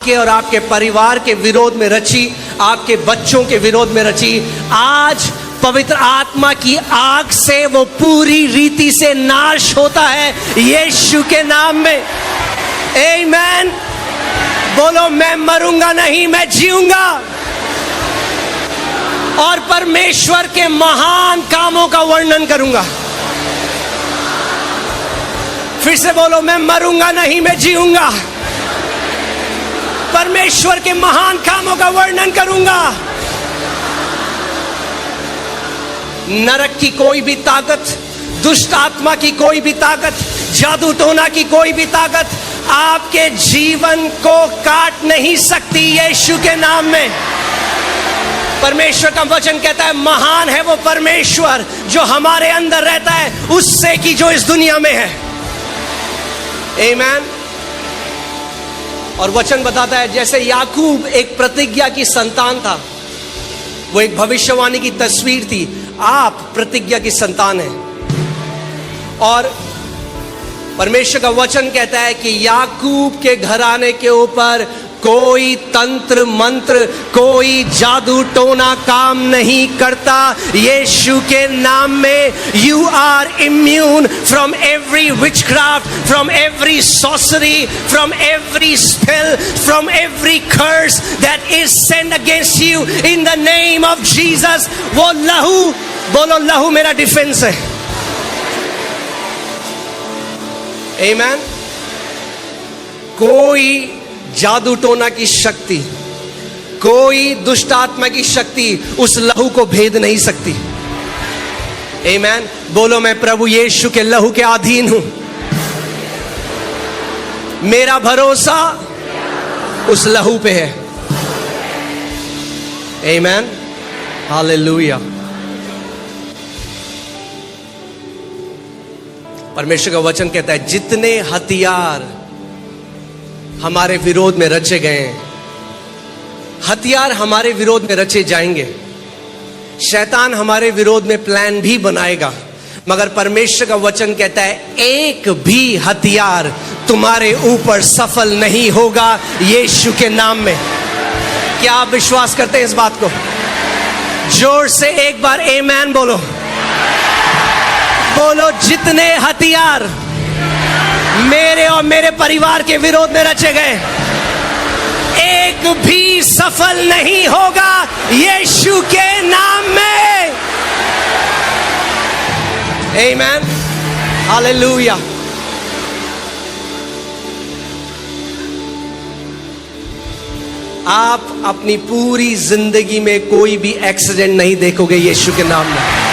के और आपके परिवार के विरोध में रची, आपके बच्चों के विरोध में रची, आज पवित्र आत्मा की आग से वो पूरी रीति से नाश होता है यीशु के नाम में। आमीन। बोलो, मैं मरूंगा नहीं, मैं जीऊंगा और परमेश्वर के महान कामों का वर्णन करूंगा। फिर से बोलो, मैं मरूंगा नहीं, मैं जीऊंगा, परमेश्वर के महान कामों का वर्णन करूंगा। नरक की कोई भी ताकत, दुष्ट आत्मा की कोई भी ताकत, जादू टोना की कोई भी ताकत आपके जीवन को काट नहीं सकती यीशु के नाम में। परमेश्वर का वचन कहता है, महान है वो परमेश्वर जो हमारे अंदर रहता है उससे कि जो इस दुनिया में है। आमीन। और वचन बताता है, जैसे याकूब एक प्रतिज्ञा की संतान था, वो एक भविष्यवाणी की तस्वीर थी, आप प्रतिज्ञा की संतान हैं। और परमेश्वर का वचन कहता है कि याकूब के घराने के ऊपर कोई तंत्र मंत्र, कोई जादू टोना काम नहीं करता यीशु के नाम में। You are immune from every witchcraft, from every sorcery, from every spell, from every curse that is sent against you in the name of Jesus. वो लहू, बोलो लहू मेरा डिफेंस है। आमीन। कोई जादू टोना की शक्ति, कोई दुष्ट आत्मा की शक्ति उस लहू को भेद नहीं सकती। आमीन। बोलो, मैं प्रभु यीशु के लहू के अधीन हूं, मेरा भरोसा उस लहू पे है। आमीन। हालेलुया। परमेश्वर का वचन कहता है, जितने हथियार हमारे विरोध में रचे गए हैं, हथियार हमारे विरोध में रचे जाएंगे। शैतान हमारे विरोध में प्लान भी बनाएगा, मगर परमेश्वर का वचन कहता है, एक भी हथियार तुम्हारे ऊपर सफल नहीं होगा यीशु के नाम में। क्या आप विश्वास करते हैं इस बात को? जोर से एक बार आमीन बोलो। बोलो, जितने हथियार मेरे और मेरे परिवार के विरोध में रचे गए, एक भी सफल नहीं होगा यीशु के नाम में। आमीन। हालेलुया। आप अपनी पूरी जिंदगी में कोई भी एक्सीडेंट नहीं देखोगे यीशु के नाम में।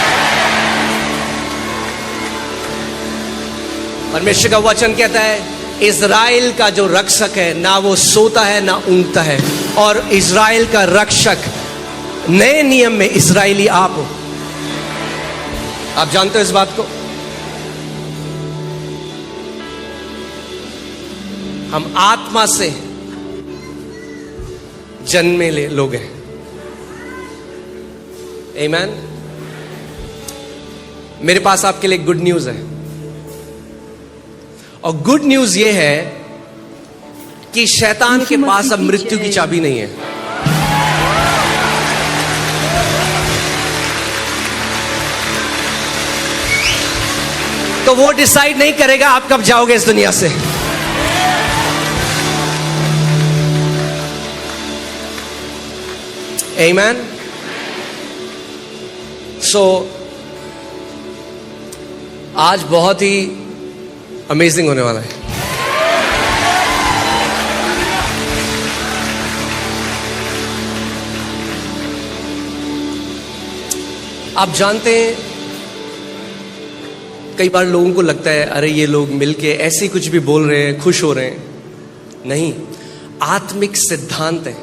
परमेश्वर का वचन कहता है, इज़राइल का जो रक्षक है, ना वो सोता है ना ऊँघता है, और इज़राइल का रक्षक नए नियम में इज़राइली आप हो। आप जानते हो इस बात को? हम आत्मा से जन्मे ले लोग हैं। आमीन। मेरे पास आपके लिए गुड न्यूज है, और गुड न्यूज ये है कि शैतान के पास अब मृत्यु की चाबी नहीं है। तो वो डिसाइड नहीं करेगा आप कब जाओगे इस दुनिया से। आमीन। सो आज बहुत ही अमेजिंग होने वाला है। आप जानते हैं, कई बार लोगों को लगता है, अरे ये लोग मिलके ऐसे ही कुछ भी बोल रहे हैं, खुश हो रहे हैं। नहीं, आत्मिक सिद्धांत है।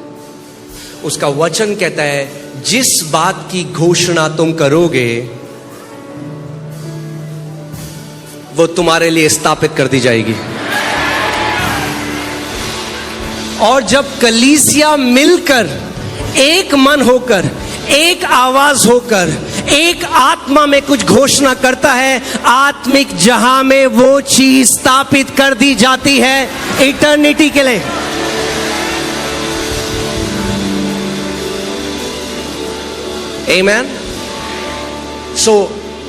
उसका वचन कहता है, जिस बात की घोषणा तुम करोगे वो तुम्हारे लिए स्थापित कर दी जाएगी। और जब कलीसिया मिलकर एक मन होकर, एक आवाज होकर, एक आत्मा में कुछ घोषणा करता है, आत्मिक जहां में वो चीज स्थापित कर दी जाती है इटर्निटी के लिए। आमेन। सो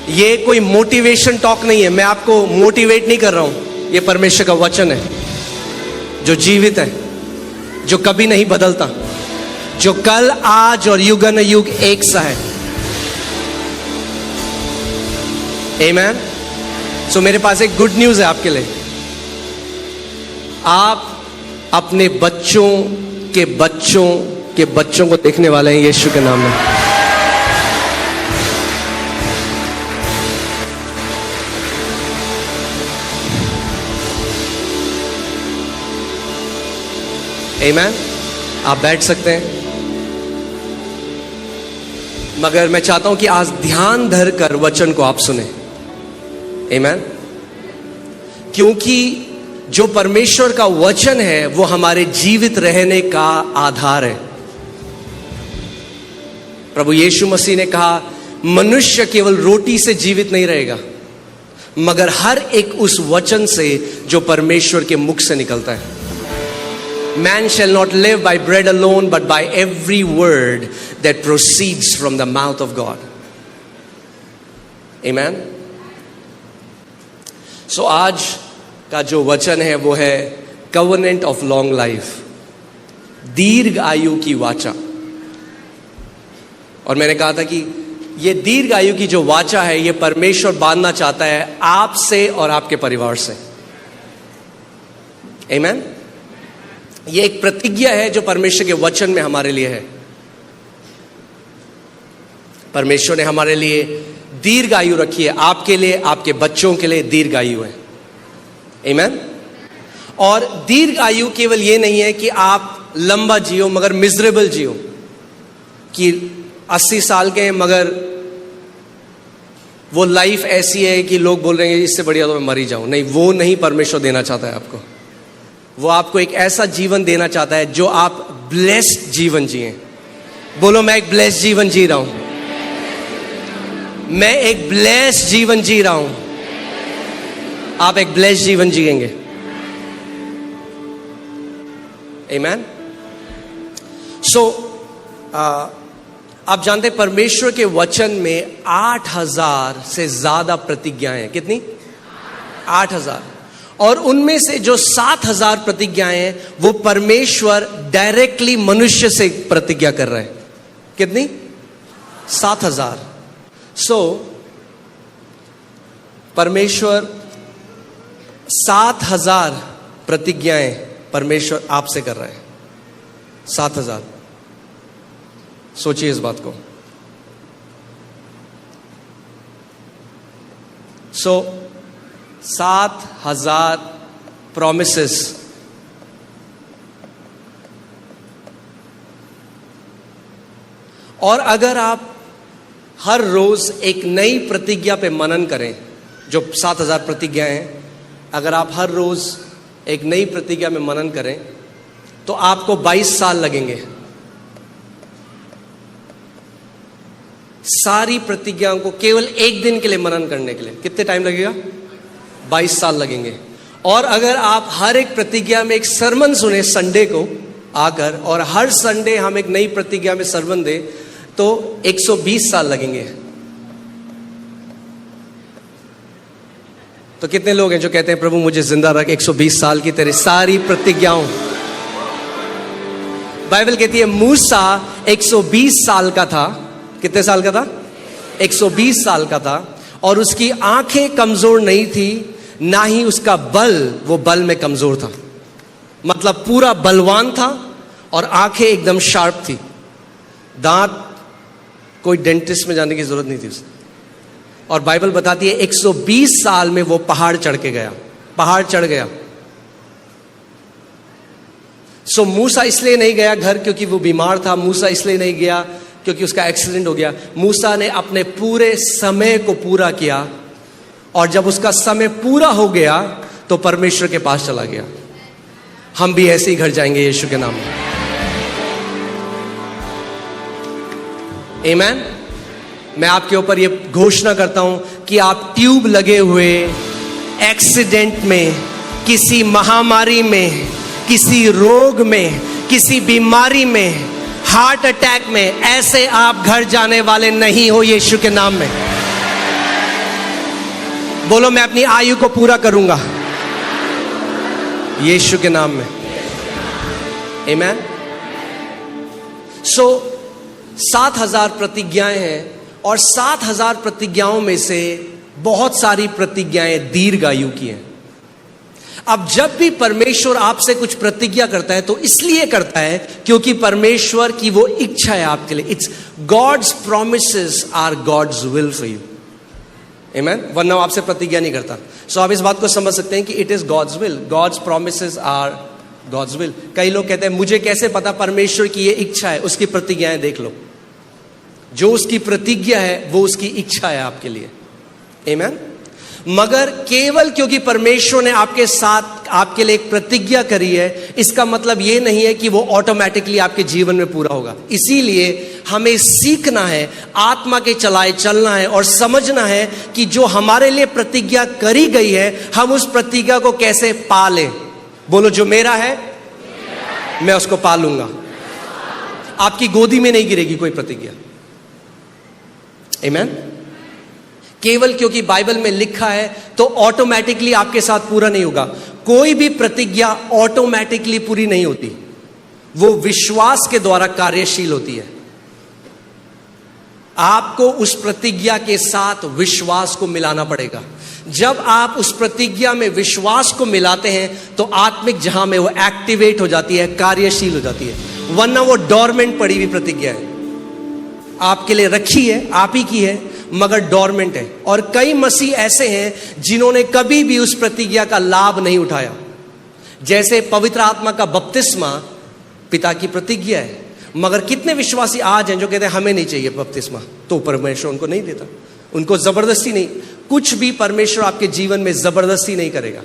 ये कोई मोटिवेशन टॉक नहीं है, मैं आपको मोटिवेट नहीं कर रहा हूं। ये परमेश्वर का वचन है जो जीवित है, जो कभी नहीं बदलता, जो कल आज और युगन युग एक सा है। आमेन। सो मेरे पास एक गुड न्यूज है आपके लिए। आप अपने बच्चों के बच्चों के बच्चों को देखने वाले हैं यीशु के नाम में। आमेन। आप बैठ सकते हैं, मगर मैं चाहता हूं कि आज ध्यान धर कर वचन को आप सुने। आमेन। क्योंकि जो परमेश्वर का वचन है वो हमारे जीवित रहने का आधार है। प्रभु यीशु मसीह ने कहा, मनुष्य केवल रोटी से जीवित नहीं रहेगा, मगर हर एक उस वचन से जो परमेश्वर के मुख से निकलता है। Man shall not live by bread alone, but by every word that proceeds from the mouth of God. Amen. So आज का जो वचन है वो है covenant of long life, दीर्घ आयु की वाचा। और मैंने कहा था कि ये दीर्घ आयु की जो वाचा है ये परमेश्वर बांधना चाहता है आपसे और आपके परिवार से। Amen. ये एक प्रतिज्ञा है जो परमेश्वर के वचन में हमारे लिए है। परमेश्वर ने हमारे लिए दीर्घ आयु रखी है, आपके लिए, आपके बच्चों के लिए दीर्घ आयु है। आमेन। और दीर्घ आयु केवल ये नहीं है कि आप लंबा जियो मगर मिजरेबल जियो, कि 80 साल के हैं मगर वो लाइफ ऐसी है कि लोग बोल रहे हैं इससे बढ़िया तो मैं मर ही जाऊं। नहीं, वो नहीं परमेश्वर देना चाहता है आपको। वो आपको एक ऐसा जीवन देना चाहता है जो आप ब्लेस्ड जीवन जिए। बोलो, मैं एक ब्लेस्ड जीवन जी रहा हूं, मैं एक ब्लेस्ड जीवन जी रहा हूं। आप एक ब्लेस्ड जीवन जिएंगे। आमेन। सो आप जानते हैं परमेश्वर के वचन में 8000 से ज्यादा प्रतिज्ञाएं हैं। कितनी? 8000। और उनमें से जो 7000 प्रतिज्ञाएं हैं वो परमेश्वर डायरेक्टली मनुष्य से प्रतिज्ञा कर रहे हैं। कितनी? 7000। सो परमेश्वर 7000 प्रतिज्ञाएं परमेश्वर आपसे कर रहे हैं। 7000। सोचिए इस बात को। सो 7000 प्रॉमिसेस। और अगर आप हर रोज एक नई प्रतिज्ञा पे मनन करें, जो 7000 प्रतिज्ञाएं हैं, अगर आप हर रोज एक नई प्रतिज्ञा में मनन करें तो आपको 22 साल लगेंगे सारी प्रतिज्ञाओं को केवल एक दिन के लिए मनन करने के लिए। कितने टाइम लगेगा? 22 साल लगेंगे। और अगर आप हर एक प्रतिज्ञा में एक सरमन सुने संडे को आकर, और हर संडे हम एक नई प्रतिज्ञा में सरमन दें, तो 120 साल लगेंगे। तो कितने लोग हैं जो कहते हैं प्रभु मुझे जिंदा रख 120 साल की तेरी सारी प्रतिज्ञाओं। बाइबल कहती है मूसा 120 साल का था। कितने साल का था? 120 साल का था। और उसकी आंखें कमजोर नहीं थी, ना ही उसका बल, वो बल में कमजोर था। मतलब पूरा बलवान था और आंखें एकदम शार्प थी। दांत, कोई डेंटिस्ट में जाने की जरूरत नहीं थी उसे। और बाइबल बताती है 120 साल में वो पहाड़ चढ़ के गया, पहाड़ चढ़ गया। सो मूसा इसलिए नहीं गया घर क्योंकि वो बीमार था। मूसा इसलिए नहीं गया क्योंकि उसका एक्सीडेंट हो गया। मूसा ने अपने पूरे समय को पूरा किया, और जब उसका समय पूरा हो गया तो परमेश्वर के पास चला गया। हम भी ऐसे ही घर जाएंगे यीशु के नाम में। आमेन। मैं आपके ऊपर ये घोषणा करता हूं कि आप ट्यूब लगे हुए एक्सीडेंट में, किसी महामारी में, किसी रोग में, किसी बीमारी में हार्ट अटैक में, ऐसे आप घर जाने वाले नहीं हो यीशु के नाम में। बोलो मैं अपनी आयु को पूरा करूंगा यीशु के नाम में। आमीन। सो 7,000 प्रतिज्ञाएं हैं और 7,000 प्रतिज्ञाओं में से बहुत सारी प्रतिज्ञाएं दीर्घ आयु की हैं। अब जब भी परमेश्वर आपसे कुछ प्रतिज्ञा करता है तो इसलिए करता है क्योंकि परमेश्वर की वो इच्छा है आपके लिए। It's God's promises are God's will for you. आमीन। वरना आपसे प्रतिज्ञा नहीं करता। सो आप इस बात को समझ सकते हैं कि it is God's will. God's promises are God's will. कई लोग कहते हैं मुझे कैसे पता परमेश्वर की ये इच्छा है, उसकी प्रतिज्ञाएं देख लो। जो उसकी प्रतिज्ञा है वो उसकी इच्छा है आपके लिए। आमीन। मगर केवल क्योंकि परमेश्वर ने आपके साथ आपके लिए एक प्रतिज्ञा करी है, इसका मतलब ये नहीं है कि वो ऑटोमेटिकली आपके जीवन में पूरा होगा। इसीलिए हमें सीखना है, आत्मा के चलाए चलना है और समझना है कि जो हमारे लिए प्रतिज्ञा करी गई है हम उस प्रतिज्ञा को कैसे पालें। बोलो जो मेरा है मैं उसको पालूंगा। आपकी गोदी में नहीं गिरेगी कोई प्रतिज्ञा। आमीन। केवल क्योंकि बाइबल में लिखा है तो ऑटोमेटिकली आपके साथ पूरा नहीं होगा। कोई भी प्रतिज्ञा ऑटोमेटिकली पूरी नहीं होती, वो विश्वास के द्वारा कार्यशील होती है। आपको उस प्रतिज्ञा के साथ विश्वास को मिलाना पड़ेगा। जब आप उस प्रतिज्ञा में विश्वास को मिलाते हैं तो आत्मिक जहां में वो एक्टिवेट हो जाती है, कार्यशील हो जाती है। वरना वो डोरमेंट पड़ी हुई प्रतिज्ञा है, आपके लिए रखी है, आप ही की है, मगर डोरमेंट है। और कई मसीह ऐसे हैं जिन्होंने कभी भी उस प्रतिज्ञा का लाभ नहीं उठाया। जैसे पवित्र आत्मा का बपतिस्मा पिता की प्रतिज्ञा है, मगर कितने विश्वासी आज हैं जो कहते हैं हमें नहीं चाहिए बपतिस्मा, तो परमेश्वर उनको नहीं देता। उनको जबरदस्ती नहीं, कुछ भी परमेश्वर आपके जीवन में जबरदस्ती नहीं करेगा।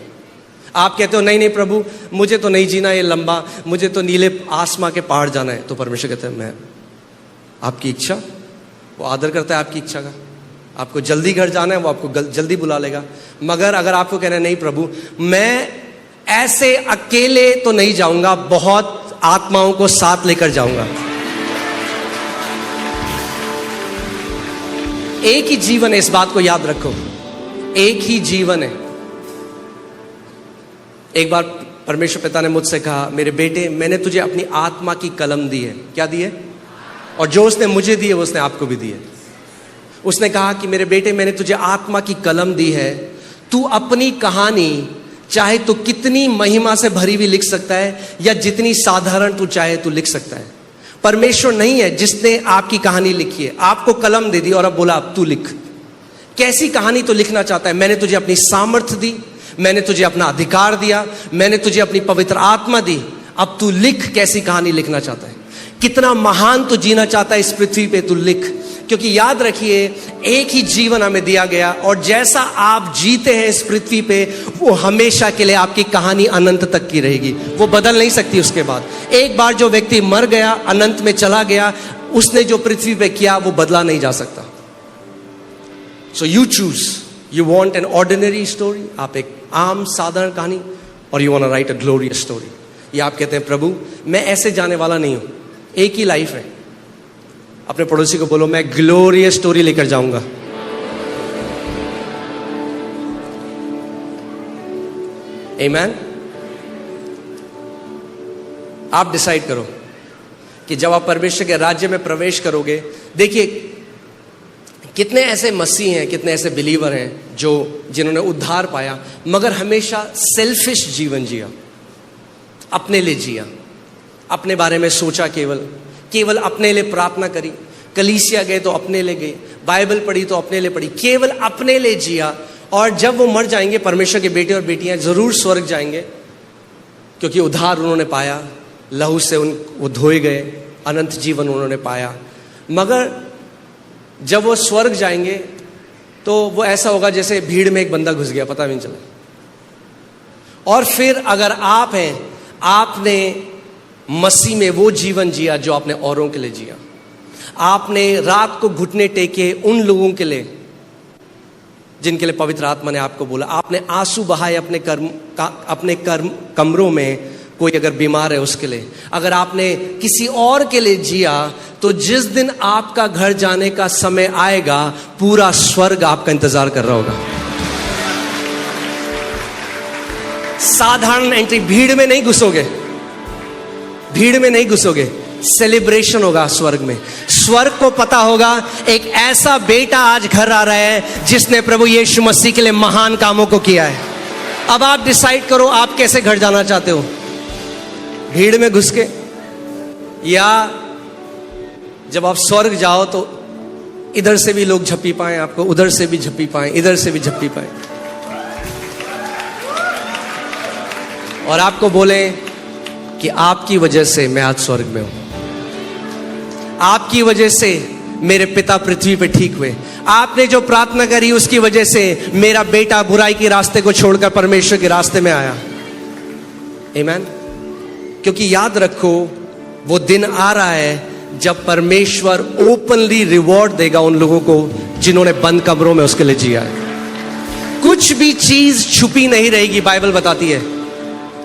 आप कहते हो नहीं नहीं प्रभु मुझे तो नहीं जीना ये लंबा, मुझे तो नीले आसमां के पहाड़ जाना है, तो परमेश्वर कहते हैं मैं आपकी इच्छा, वो आदर करता है आपकी इच्छा का। आपको जल्दी घर जाना है वो आपको जल्दी बुला लेगा। मगर अगर आपको कहना है नहीं प्रभु मैं ऐसे अकेले तो नहीं जाऊंगा, बहुत आत्माओं को साथ लेकर जाऊंगा। एक ही जीवन है, इस बात को याद रखो, एक ही जीवन है। एक बार परमेश्वर पिता ने मुझसे कहा मेरे बेटे मैंने तुझे अपनी आत्मा की कलम दी है। क्या दी है? और जो उसने मुझे दी है वो उसने आपको भी दी है। उसने कहा कि मेरे बेटे मैंने तुझे आत्मा की कलम दी है, तू अपनी कहानी चाहे तो कितनी महिमा से भरी हुई लिख सकता है या जितनी साधारण तू चाहे तू लिख सकता है। परमेश्वर नहीं है जिसने आपकी कहानी लिखी है, आपको कलम दे दी और अब बोला अब तू लिख। कैसी कहानी तो लिखना चाहता है? मैंने तुझे अपनी सामर्थ्य दी, मैंने तुझे अपना अधिकार दिया, मैंने तुझे अपनी पवित्र आत्मा दी, अब तू लिख कैसी कहानी लिखना चाहता है, कितना महान तू जीना चाहता है इस पृथ्वी पे, तू लिख। क्योंकि याद रखिए एक ही जीवन हमें दिया गया और जैसा आप जीते हैं इस पृथ्वी पे वो हमेशा के लिए आपकी कहानी अनंत तक की रहेगी, वो बदल नहीं सकती। उसके बाद एक बार जो व्यक्ति मर गया, अनंत में चला गया, उसने जो पृथ्वी पे किया वो बदला नहीं जा सकता। So you choose, you want an ordinary story, आप एक आम साधारण कहानी, और you want to write a glorious story. ये आप कहते हैं प्रभु मैं ऐसे जाने वाला नहीं हूं, एक ही लाइफ है। अपने पड़ोसी को बोलो मैं ग्लोरियस स्टोरी लेकर जाऊंगा। आमीन। आप डिसाइड करो कि जब आप परमेश्वर के राज्य में प्रवेश करोगे, देखिए कितने ऐसे मसीह हैं, कितने ऐसे बिलीवर हैं जो जिन्होंने उद्धार पाया मगर हमेशा सेल्फिश जीवन जिया, अपने लिए जिया, अपने बारे में सोचा, केवल अपने लिए प्रार्थना करी, कलीसिया गए तो अपने लिए गए, बाइबल पढ़ी तो अपने लिए पढ़ी, केवल अपने लिए जिया। और जब वो मर जाएंगे परमेश्वर के बेटे और बेटियां जरूर स्वर्ग जाएंगे क्योंकि उद्धार उन्होंने पाया, लहू से वो धोए गए, अनंत जीवन उन्होंने पाया। मगर जब वो स्वर्ग जाएंगे तो वो ऐसा होगा जैसे भीड़ में एक बंदा घुस गया, पता भी नहीं चला। और फिर अगर आप हैं, आपने मसीह में वो जीवन जिया जो आपने औरों के लिए जिया, आपने रात को घुटने टेके उन लोगों के लिए जिनके लिए पवित्र आत्मा ने आपको बोला, आपने आंसू बहाए अपने कमरों में कोई अगर बीमार है उसके लिए, अगर आपने किसी और के लिए जिया, तो जिस दिन आपका घर जाने का समय आएगा पूरा स्वर्ग आपका इंतजार कर रहा होगा। साधारण एंट्री, भीड़ में नहीं घुसोगे, भीड़ में नहीं घुसोगे, सेलिब्रेशन होगा स्वर्ग में। स्वर्ग को पता होगा एक ऐसा बेटा आज घर आ रहा है जिसने प्रभु यीशु मसीह के लिए महान कामों को किया है। अब आप डिसाइड करो आप कैसे घर जाना चाहते हो, भीड़ में घुस के, या जब आप स्वर्ग जाओ तो इधर से भी लोग झप्पी पाए आपको, उधर से भी झप्पी पाए, इधर से भी झप्पी पाए, और आपको बोले कि आपकी वजह से मैं आज स्वर्ग में हूं, आपकी वजह से मेरे पिता पृथ्वी पे ठीक हुए, आपने जो प्रार्थना करी उसकी वजह से मेरा बेटा बुराई के रास्ते को छोड़कर परमेश्वर के रास्ते में आया। आमीन। क्योंकि याद रखो वो दिन आ रहा है जब परमेश्वर ओपनली रिवॉर्ड देगा उन लोगों को जिन्होंने बंद कमरों में उसके लिए जिया है। कुछ भी चीज छुपी नहीं रहेगी, बाइबल बताती है।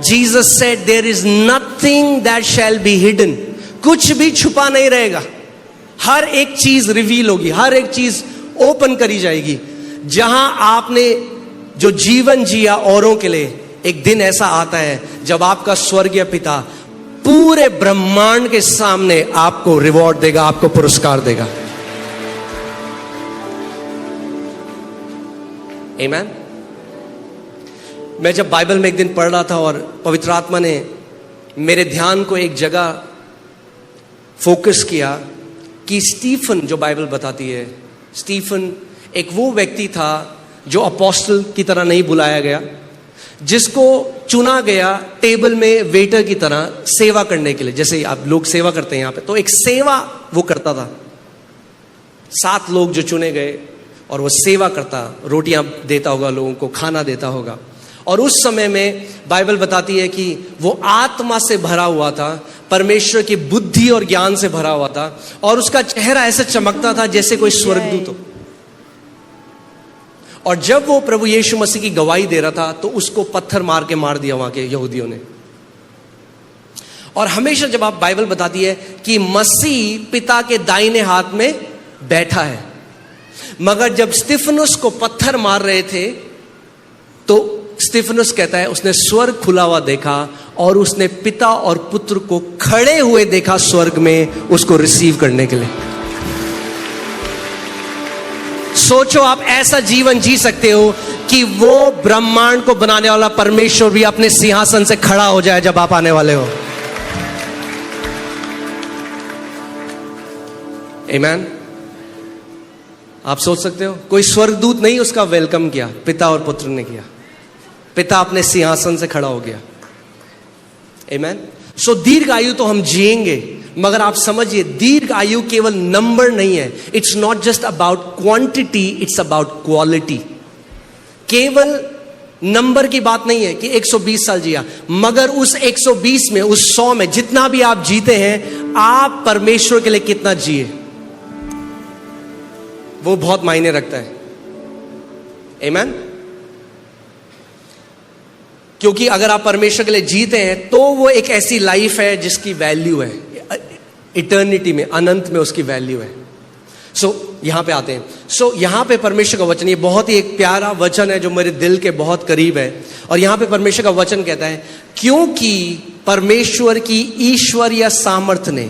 Jesus said there is nothing that shall be hidden, कुछ भी छुपा नहीं रहेगा, हर एक चीज रिवील होगी, हर एक चीज ओपन करी जाएगी। जहां आपने जो जीवन जिया औरों के लिए, एक दिन ऐसा आता है जब आपका स्वर्गीय पिता पूरे ब्रह्मांड के सामने आपको रिवॉर्ड देगा, आपको पुरस्कार देगा। आमीन। मैं जब बाइबल में एक दिन पढ़ रहा था और पवित्र आत्मा ने मेरे ध्यान को एक जगह फोकस किया कि स्टीफन, जो बाइबल बताती है, स्टीफन एक वो व्यक्ति था जो अपोस्टल की तरह नहीं बुलाया गया, जिसको चुना गया टेबल में वेटर की तरह सेवा करने के लिए। जैसे आप लोग सेवा करते हैं यहाँ पे, तो एक सेवा वो करता था। 7 लोग जो चुने गए और वो सेवा करता, रोटियां देता होगा लोगों को, खाना देता होगा। और उस समय में बाइबल बताती है कि वो आत्मा से भरा हुआ था, परमेश्वर की बुद्धि और ज्ञान से भरा हुआ था, और उसका चेहरा ऐसे चमकता था जैसे कोई स्वर्गदूत हो। और जब वो प्रभु यीशु मसीह की गवाही दे रहा था तो उसको पत्थर मार के मार दिया वहां के यहूदियों ने। और हमेशा जब आप बाइबल बताती है कि मसीह पिता के दाहिने हाथ में बैठा है, मगर जब स्तिफनुस को पत्थर मार रहे थे तो स्तिफनुस कहता है उसने स्वर्ग खुला हुआ देखा और उसने पिता और पुत्र को खड़े हुए देखा स्वर्ग में उसको रिसीव करने के लिए। सोचो आप ऐसा जीवन जी सकते हो कि वो ब्रह्मांड को बनाने वाला परमेश्वर भी अपने सिंहासन से खड़ा हो जाए जब आप आने वाले हो। आमीन। आप सोच सकते हो, कोई स्वर्गदूत नहीं उसका वेलकम किया, पिता और पुत्र ने किया। पिता अपने सिंहासन से खड़ा हो गया। आमीन। सो दीर्घ आयु तो हम जिएंगे, मगर आप समझिए दीर्घ आयु केवल नंबर नहीं है। It's not just about quantity, it's about quality. केवल नंबर की बात नहीं है कि 120 साल जिया, मगर उस 120 में, उस 100 में, जितना भी आप जीते हैं, आप परमेश्वर के लिए कितना जिए, वो बहुत मायने रखता है। आमीन। क्योंकि अगर आप परमेश्वर के लिए जीते हैं तो वो एक ऐसी लाइफ है जिसकी वैल्यू है, इटर्निटी में, अनंत में उसकी वैल्यू है। सो यहां पे आते हैं। सो यहां पे परमेश्वर का वचन, ये बहुत ही एक प्यारा वचन है जो मेरे दिल के बहुत करीब है। और यहां पे परमेश्वर का वचन कहता है, क्योंकि परमेश्वर की ईश्वरीय सामर्थ्य ने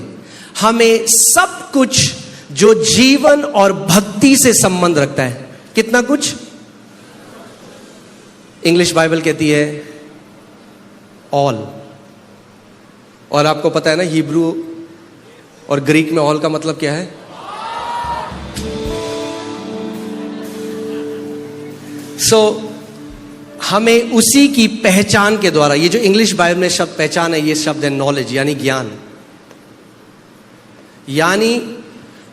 हमें सब कुछ जो जीवन और भक्ति से संबंध रखता है, कितना कुछ, इंग्लिश बाइबल कहती है ऑल। और आपको पता है ना हिब्रू और ग्रीक में ऑल का मतलब क्या है? सो हमें उसी की पहचान के द्वारा, ये जो इंग्लिश बाइबल में शब्द पहचान है, ये शब्द है नॉलेज, यानी ज्ञान। यानी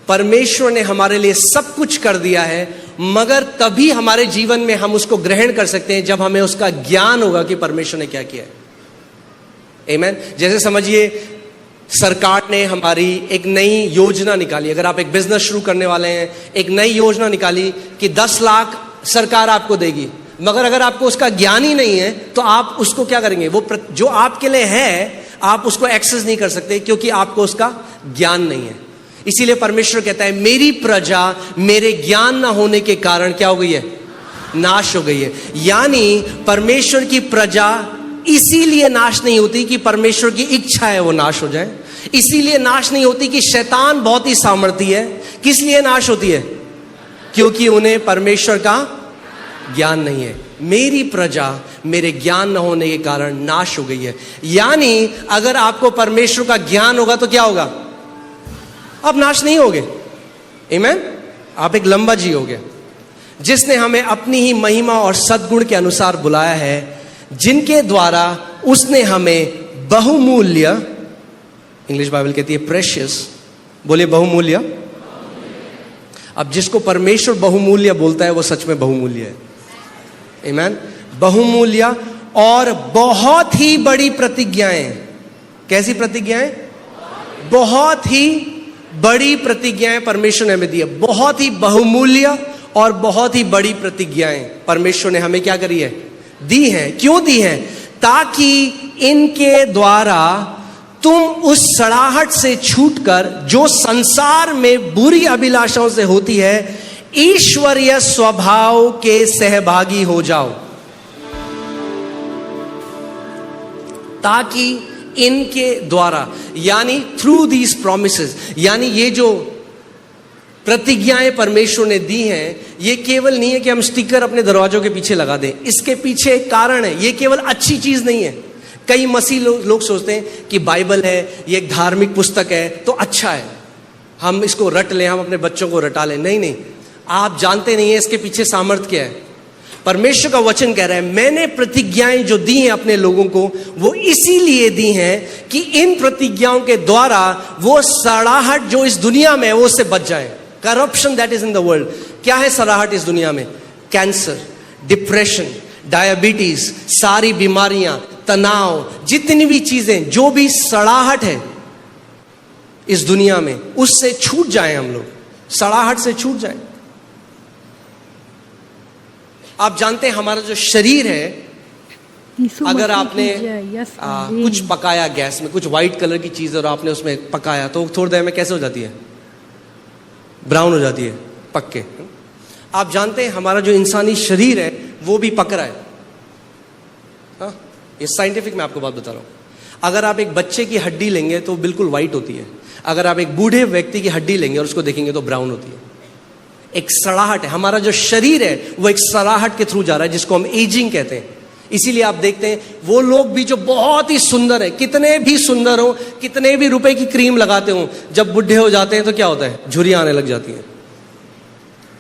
परमेश्वर ने हमारे लिए सब कुछ कर दिया है, मगर तभी हमारे जीवन में हम उसको ग्रहण कर सकते हैं जब हमें उसका ज्ञान होगा कि परमेश्वर ने क्या किया है। आमीन। जैसे समझिए सरकार ने हमारी एक नई योजना निकाली, अगर आप एक बिजनेस शुरू करने वाले हैं, एक नई योजना निकाली कि 10 लाख सरकार आपको देगी। मगर अगर आपको उसका ज्ञान ही नहीं है तो आप उसको क्या करेंगे? वो जो आपके लिए है आप उसको एक्सेस नहीं कर सकते, क्योंकि आपको उसका ज्ञान नहीं है। इसीलिए परमेश्वर कहता है मेरी प्रजा मेरे ज्ञान ना होने के कारण क्या हो गई है? नाश हो गई है। यानी परमेश्वर की प्रजा इसीलिए नाश नहीं होती कि परमेश्वर की इच्छा है वो नाश हो जाए, इसीलिए नाश नहीं होती कि शैतान बहुत ही सामर्थी है। किस लिए नाश होती है? क्योंकि उन्हें परमेश्वर का ज्ञान नहीं है। मेरी प्रजा मेरे ज्ञान न होने के कारण नाश हो गई है। यानी अगर आपको परमेश्वर का ज्ञान होगा तो क्या होगा? आप नाश नहीं होगे। आमीन। आप एक लंबा जियोगे। जिसने हमें अपनी ही महिमा और सद्गुण के अनुसार बुलाया है, जिनके द्वारा उसने हमें बहुमूल्य, इंग्लिश बाइबल कहती है प्रेशियस, बोलिए बहुमूल्य। अब जिसको परमेश्वर बहुमूल्य बोलता है वो सच में बहुमूल्य है। आमीन। बहुमूल्य और बहुत ही बड़ी प्रतिज्ञाएं। कैसी प्रतिज्ञाएं? बहुत ही बड़ी प्रतिज्ञाएं परमेश्वर ने हमें दी है। बहुत ही बहुमूल्य और बहुत ही बड़ी प्रतिज्ञाएं परमेश्वर ने हमें क्या करी है? दी है। क्यों दी है? ताकि इनके द्वारा तुम उस सड़ाहट से छूटकर जो संसार में बुरी अभिलाषाओं से होती है, ईश्वरीय स्वभाव के सहभागी हो जाओ। ताकि इनके द्वारा, यानी थ्रू दीज प्रॉमिसेस, यानी ये जो प्रतिज्ञाएं परमेश्वर ने दी हैं, ये केवल नहीं है कि हम स्टिकर अपने दरवाजों के पीछे लगा दें। इसके पीछे एक कारण है। ये केवल अच्छी चीज नहीं है। कई मसीह लोग सोचते हैं कि बाइबल है, ये एक धार्मिक पुस्तक है तो अच्छा है, हम इसको रट लें, हम अपने बच्चों को रटा लें। नहीं नहीं, आप जानते नहीं है इसके पीछे सामर्थ्य क्या है। परमेश्वर का वचन कह रहा है मैंने प्रतिज्ञाएं जो दी हैं अपने लोगों को, वो इसीलिए दी हैं कि इन प्रतिज्ञाओं के द्वारा वो सड़ाहट जो इस दुनिया में है वो उससे बच जाए। Corruption that is in the world. क्या है सड़ाहट इस दुनिया में? कैंसर, डिप्रेशन, डायबिटीज, सारी बीमारियां, तनाव, जितनी भी चीजें, जो भी सड़ाहट है इस दुनिया में, उससे छूट जाए हम लोग, सड़ाहट से छूट जाए। आप जानते हैं हमारा जो शरीर है, अगर आपने कुछ पकाया गैस में, कुछ व्हाइट कलर की चीज और आपने उसमें पकाया तो थोड़ी देर में कैसे हो जाती है? ब्राउन हो जाती है, पक के। आप जानते हैं हमारा जो इंसानी शरीर है वो भी पक रहा है। हाँ, ये साइंटिफिक मैं आपको बात बता रहा हूं। अगर आप एक बच्चे की हड्डी लेंगे तो बिल्कुल व्हाइट होती है, अगर आप एक बूढ़े व्यक्ति की हड्डी लेंगे और उसको देखेंगे तो ब्राउन होती है। एक सड़ाहट है। हमारा जो शरीर है वो एक सड़ाहट के थ्रू जा रहा है, जिसको हम एजिंग कहते हैं। इसीलिए आप देखते हैं वो लोग भी जो बहुत ही सुंदर है, कितने भी सुंदर हो, कितने भी रुपए की क्रीम लगाते हो, जब बुढ़े हो जाते हैं तो क्या होता है? झुर्रियां आने लग जाती हैं।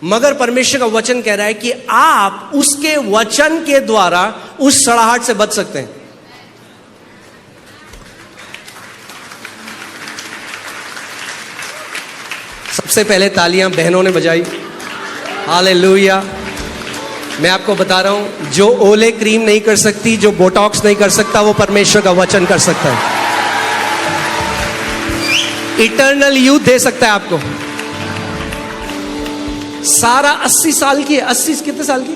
मगर परमेश्वर का वचन कह रहा है कि आप उसके वचन के द्वारा उस सड़ाहट से बच सकते हैं। सबसे पहले तालियां बहनों ने बजाई। हालेलुया। मैं आपको बता रहा हूं, जो ओले क्रीम नहीं कर सकती, जो बोटॉक्स नहीं कर सकता, वो परमेश्वर का वचन कर सकता है। इटर्नल यूथ दे सकता है आपको। सारा 80 साल की है। 80 कितने साल की?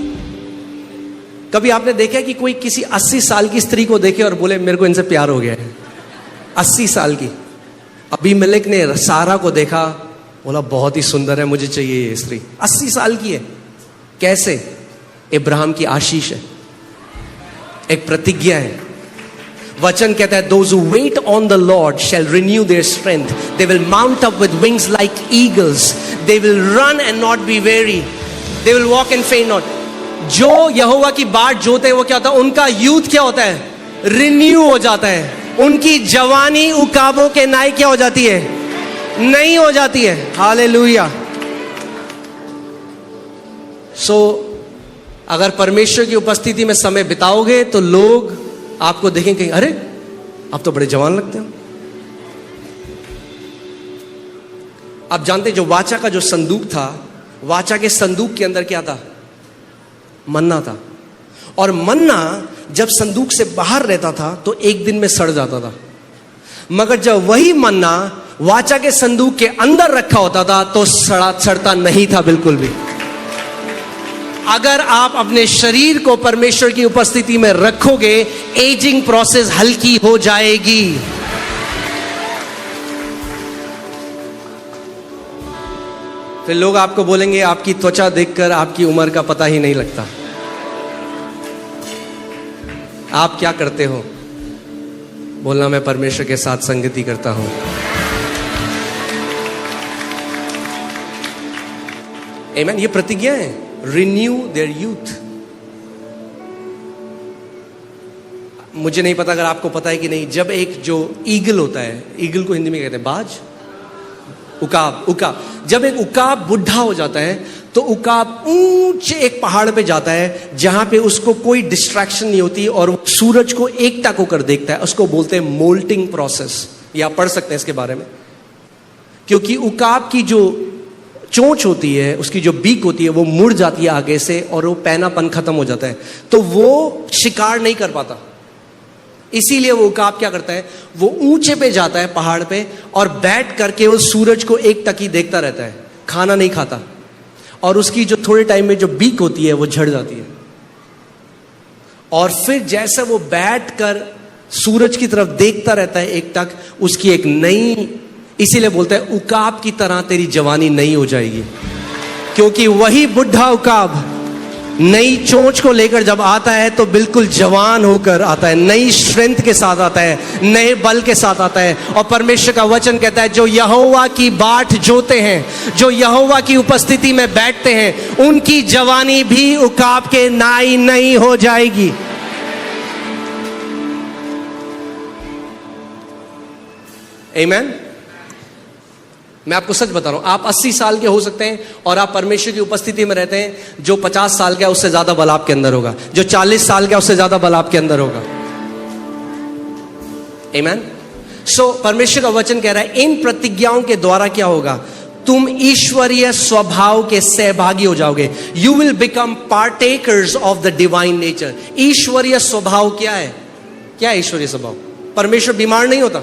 कभी आपने देखा कि कोई किसी 80 साल की स्त्री को देखे और बोले मेरे को इनसे प्यार हो गया है? 80 साल की। अबीमेलेक ने सारा को देखा, बोला बहुत ही सुंदर है, मुझे चाहिए ये स्त्री। 80 साल की है। कैसे? इब्राहिम की आशीष है, एक प्रतिज्ञा है। वचन कहता है those who wait on the Lord shall renew their strength, they will mount up with wings like eagles, they will run and not be weary, they will walk and faint not। जो यहोवा की बाट जोते हैं वो क्या होता है? उनका यूथ क्या होता है? रिन्यू हो जाता है। उनकी जवानी उकाबों के नाई क्या हो जाती है? नहीं हो जाती है। हालेलुया। सो अगर परमेश्वर की उपस्थिति में समय बिताओगे तो लोग आपको देखेंगे, अरे आप तो बड़े जवान लगते हो। आप जानते जो वाचा का जो संदूक था, वाचा के संदूक के अंदर क्या था? मन्ना था। और मन्ना जब संदूक से बाहर रहता था तो एक दिन में सड़ जाता था, मगर जब वही मन्ना वाचा के संदूक के अंदर रखा होता था तो सड़ता नहीं था बिल्कुल भी। अगर आप अपने शरीर को परमेश्वर की उपस्थिति में रखोगे, एजिंग प्रोसेस हल्की हो जाएगी। फिर लोग आपको बोलेंगे, आपकी त्वचा देखकर आपकी उम्र का पता ही नहीं लगता। आप क्या करते हो? बोलना, मैं परमेश्वर के साथ संगति करता हूं। आमीन। ये प्रतिज्ञा है, रिन्यू देयर यूथ। मुझे नहीं पता, अगर आपको पता है कि नहीं, जब एक जो ईगल होता है, ईगल को हिंदी में कहते हैं बाज, उकाब, जब एक उकाब बुढ़ा हो जाता है तो उकाब ऊंचे एक पहाड़ पे जाता है जहां पे उसको कोई डिस्ट्रैक्शन नहीं होती और वो सूरज को एकटक होकर देखता है। उसको बोलते हैं मोल्टिंग प्रोसेस। ये आप पढ़ सकते हैं इसके बारे में। क्योंकि उकाब की जो चोंच होती है, उसकी जो बीक होती है, वो मुड़ जाती है आगे से और वो पैनापन खत्म हो जाता है, तो वो शिकार नहीं कर पाता। इसीलिए वो उकाब क्या करता है, वो ऊंचे पे जाता है पहाड़ पे और बैठ करके वो सूरज को एक टकी देखता रहता है, खाना नहीं खाता, और उसकी जो थोड़े टाइम में जो बीक होती है वो झड़ जाती है। और फिर जैसे वो बैठ कर सूरज की तरफ देखता रहता है एक टक, उसकी एक नई, इसीलिए बोलते हैं उकाब की तरह तेरी जवानी नई हो जाएगी। क्योंकि वही बुढ़ा उकाब नई चोंच को लेकर जब आता है तो बिल्कुल जवान होकर आता है, नई स्ट्रेंथ के साथ आता है, नए बल के साथ आता है। और परमेश्वर का वचन कहता है, जो यहोवा की बाट जोते हैं, जो यहोवा की उपस्थिति में बैठते हैं, उनकी जवानी भी उकाब के नाई नई हो जाएगी। आमीन। मैं आपको सच बता रहा हूं, आप 80 साल के हो सकते हैं और आप परमेश्वर की उपस्थिति में रहते हैं। जो 50 साल का है उससे ज्यादा बल आपके अंदर होगा, जो 40 साल का है उससे ज्यादा बल आपके अंदर होगा। आमीन। सो परमेश्वर का वचन कह रहा है, इन प्रतिज्ञाओं के द्वारा क्या होगा, तुम ईश्वरीय स्वभाव के सहभागी हो जाओगे। You will become partakers of the divine nature. ईश्वरीय स्वभाव क्या है? क्या है ईश्वरीय स्वभाव? परमेश्वर बीमार नहीं होता,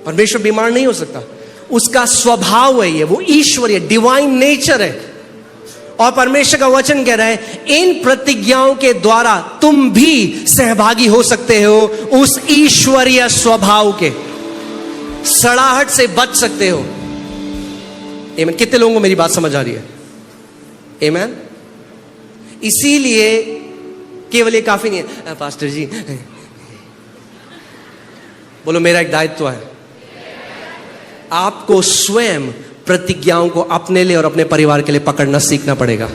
परमेश्वर बीमार नहीं हो सकता, उसका स्वभाव है ये, वो ईश्वरीय डिवाइन नेचर है। और परमेश्वर का वचन कह रहा है, इन प्रतिज्ञाओं के द्वारा तुम भी सहभागी हो सकते हो उस ईश्वरीय स्वभाव के, सड़ाहट से बच सकते हो। आमीन। कितने लोगों को मेरी बात समझ आ रही है? आमीन। इसीलिए केवल ये काफी नहीं है, पास्टर जी बोलो मेरा एक दायित्व है, आपको स्वयं प्रतिज्ञाओं को अपने लिए और अपने परिवार के लिए पकड़ना सीखना पड़ेगा।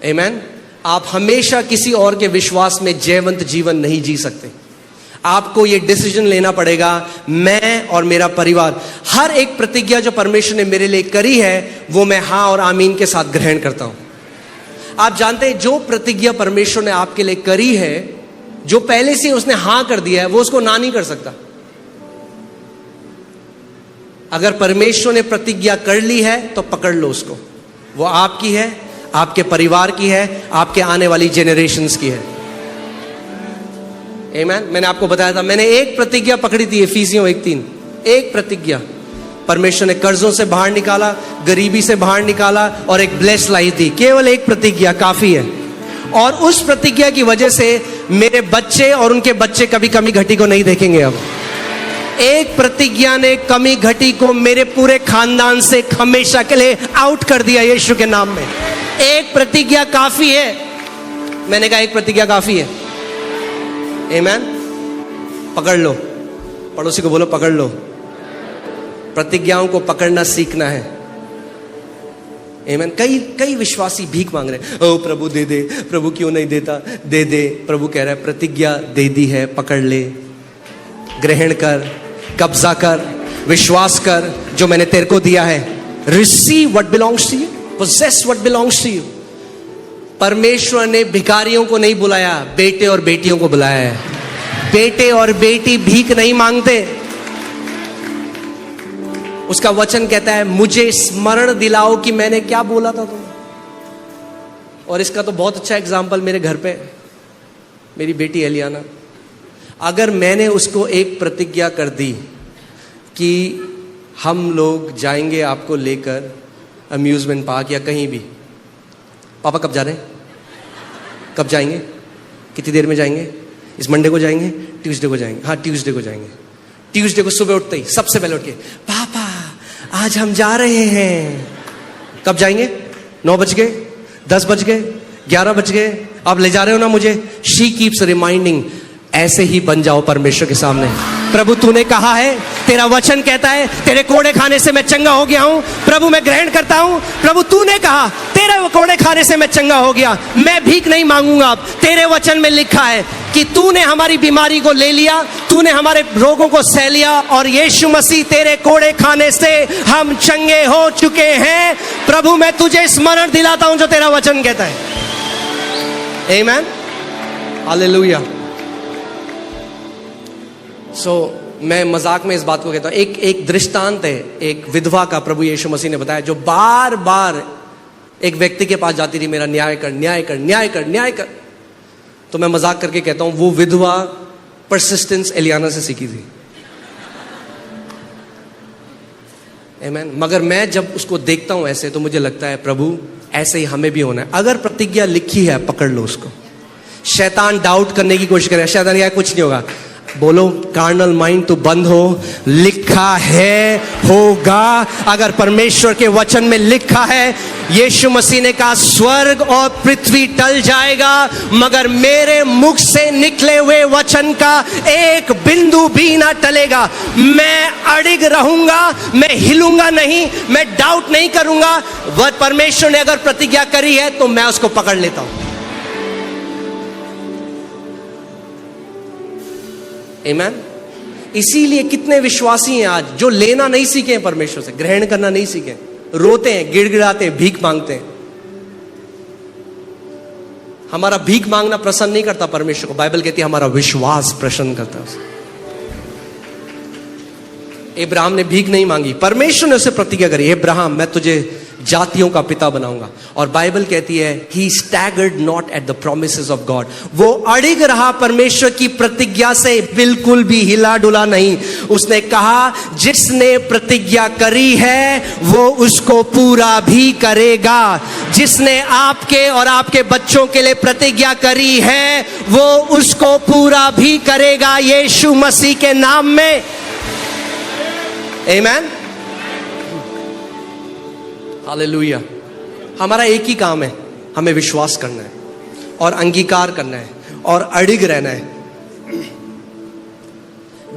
आमीन। आप हमेशा किसी और के विश्वास में जयवंत जीवन नहीं जी सकते। आपको यह डिसीजन लेना पड़ेगा, मैं और मेरा परिवार, हर एक प्रतिज्ञा जो परमेश्वर ने मेरे लिए करी है वो मैं हाँ और आमीन के साथ ग्रहण करता हूं। आप जानते हैं, जो प्रतिज्ञा परमेश्वर ने आपके लिए करी है, जो पहले से उसने हां कर दिया है, वो उसको ना नहीं कर सकता। अगर परमेश्वर ने प्रतिज्ञा कर ली है तो पकड़ लो उसको, वो आपकी है, आपके परिवार की है, आपके आने वाली जेनरेशंस की है। आमीन। मैंने आपको बताया था, मैंने एक प्रतिज्ञा पकड़ी थी, एफिसियों 1:3, एक प्रतिज्ञा। परमेश्वर ने कर्जों से बाहर निकाला, गरीबी से बाहर निकाला और एक ब्लेस लाई थी। केवल एक प्रतिज्ञा काफी है। और उस प्रतिज्ञा की वजह से मेरे बच्चे और उनके बच्चे कभी कमी घटी को नहीं देखेंगे। अब एक प्रतिज्ञा ने कमी घटी को मेरे पूरे खानदान से हमेशा के लिए आउट कर दिया यीशु के नाम में। एक प्रतिज्ञा काफी है। मैंने कहा एक प्रतिज्ञा काफी है। आमीन। पकड़ लो, पड़ोसी को बोलो पकड़ लो। प्रतिज्ञाओं को पकड़ना सीखना है। आमीन। कई विश्वासी भीख मांग रहे हैं, ओ प्रभु दे दे, प्रभु क्यों नहीं देता, दे दे। प्रभु कह रहा है, प्रतिज्ञा दे दी है, पकड़ ले, ग्रहण कर, कब्जा कर, विश्वास कर जो मैंने तेरे को दिया है। Receive what belongs to you, possess what belongs to you. परमेश्वर ने भिखारियों को नहीं बुलाया, बेटे और बेटियों को बुलाया है। बेटे और बेटी भीख नहीं मांगते। उसका वचन कहता है, मुझे स्मरण दिलाओ कि मैंने क्या बोला था तुम्हें। और इसका तो बहुत अच्छा एग्जाम्पल मेरे घर पे मेरी बेटी एलियाना। अगर मैंने उसको एक प्रतिज्ञा कर दी कि हम लोग जाएंगे आपको लेकर अम्यूजमेंट पार्क या कहीं भी। पापा कब जा रहे हैं? कब जाएंगे? कितनी देर में जाएंगे? इस मंडे को जाएंगे? ट्यूसडे को जाएंगे? हाँ, ट्यूसडे को जाएंगे। ट्यूसडे को सुबह उठते ही सबसे पहले उठ के, पापा आज हम जा रहे हैं। कब जाएंगे? 9 बज गए, 10 बज गए, 11 बज गए, आप ले जा रहे हो ना मुझे। She keeps reminding. ऐसे ही बन जाओ परमेश्वर के सामने। प्रभु तूने कहा है, तेरा वचन कहता है तेरे कोड़े खाने से मैं चंगा हो गया हूं। प्रभु मैं ग्रहण करता हूं। प्रभु तूने कहा तेरे कोड़े खाने से मैं चंगा हो गया, मैं भीख नहीं मांगूंगा। अब तेरे वचन में लिखा है कि तूने हमारी बीमारी को ले लिया, तूने हमारे रोगों को सह लिया, और यीशु मसीह तेरे कोड़े खाने से हम चंगे हो चुके हैं। प्रभु मैं तुझे स्मरण दिलाता हूं जो तेरा वचन कहता है। आमीन, हालेलुया। मैं मजाक में इस बात को कहता हूं, एक दृष्टांत है एक विधवा का प्रभु यीशु मसीह ने बताया, जो बार बार एक व्यक्ति के पास जाती थी, मेरा न्याय कर, न्याय कर, न्याय कर, न्याय कर। तो मैं मजाक करके कहता हूं वो विधवा परसिस्टेंस एलियाना से सीखी थी। आमीन। मगर मैं जब उसको देखता हूं ऐसे, तो मुझे लगता है प्रभु ऐसे ही हमें भी होना है। अगर प्रतिज्ञा लिखी है पकड़ लो उसको। शैतान डाउट करने की कोशिश करे, शैतान क्या कुछ नहीं होगा। बोलो कार्नल माइंड तो बंद हो, लिखा है होगा। अगर परमेश्वर के वचन में लिखा है, यीशु मसीह ने कहा स्वर्ग और पृथ्वी टल जाएगा मगर मेरे मुख से निकले हुए वचन का एक बिंदु भी ना टलेगा। मैं अड़िग रहूंगा, मैं हिलूंगा नहीं, मैं डाउट नहीं करूंगा। वह परमेश्वर ने अगर प्रतिज्ञा करी है तो मैं उसको पकड़ लेता हूं। आमीन। इसीलिए कितने विश्वासी हैं आज जो लेना नहीं सीखे हैं परमेश्वर से, ग्रहण करना नहीं सीखे, रोते हैं, गिड़गिड़ाते हैं, भीख मांगते हैं। हमारा भीख मांगना प्रसन्न नहीं करता परमेश्वर को, बाइबल कहती है हमारा विश्वास प्रसन्न करता है। इब्राहिम ने भीख नहीं मांगी, परमेश्वर ने उसे प्रतिज्ञा करी, इब्राहिम मैं तुझे जातियों का पिता बनाऊंगा। और बाइबल कहती है he staggered not at the promises of God. वो अड़िग रहा परमेश्वर की प्रतिज्ञा से, बिल्कुल भी हिला डुला नहीं। उसने कहा जिसने प्रतिज्ञा करी है वो उसको पूरा भी करेगा। जिसने आपके और आपके बच्चों के लिए प्रतिज्ञा करी है वो उसको पूरा भी करेगा, यीशु मसीह के नाम में। आमीन, हालेलुया। हमारा एक ही काम है, हमें विश्वास करना है और अंगीकार करना है और अड़िग रहना है।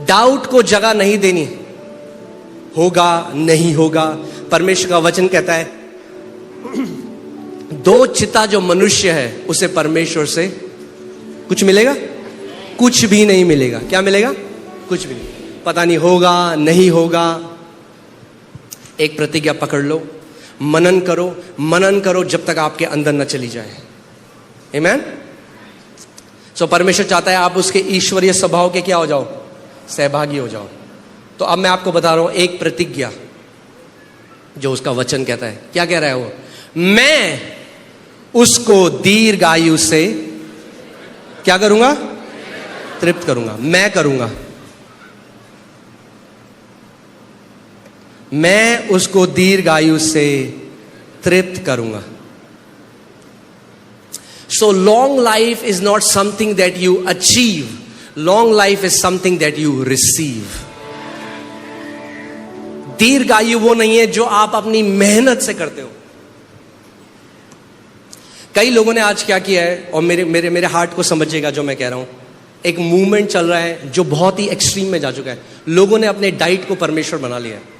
डाउट को जगह नहीं देनी, होगा नहीं होगा। परमेश्वर का वचन कहता है दो चिता जो मनुष्य है उसे परमेश्वर से कुछ मिलेगा, कुछ भी नहीं मिलेगा। क्या मिलेगा? कुछ भी नहीं। पता नहीं होगा नहीं होगा। एक प्रतिज्ञा पकड़ लो, मनन करो, मनन करो जब तक आपके अंदर न चली जाए। आमीन। सो परमेश्वर चाहता है आप उसके ईश्वरीय स्वभाव के क्या हो जाओ, सहभागी हो जाओ। तो अब मैं आपको बता रहा हूं एक प्रतिज्ञा जो उसका वचन कहता है। क्या कह रहा है वो? मैं उसको दीर्घायु से क्या करूंगा? तृप्त करूंगा। मैं करूंगा, मैं उसको दीर्घायु से तृप्त करूंगा। So long life is not something that you achieve, long life is something that you receive. दीर्घायु वो नहीं है जो आप अपनी मेहनत से करते हो। कई लोगों ने आज क्या किया है, और मेरे हार्ट को समझिएगा जो मैं कह रहा हूं। एक मूवमेंट चल रहा है जो बहुत ही एक्सट्रीम में जा चुका है। लोगों ने अपने डाइट को परमेश्वर बना लिया है।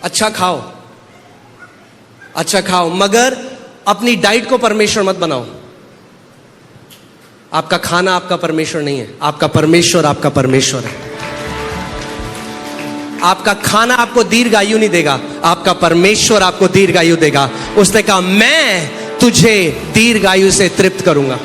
अच्छा खाओ, अच्छा खाओ, मगर अपनी डाइट को परमेश्वर मत बनाओ। आपका खाना आपका परमेश्वर नहीं है, आपका परमेश्वर आपका परमेश्वर है। आपका खाना आपको दीर्घायु नहीं देगा, आपका परमेश्वर आपको दीर्घायु देगा। उसने कहा मैं तुझे दीर्घायु से तृप्त करूंगा।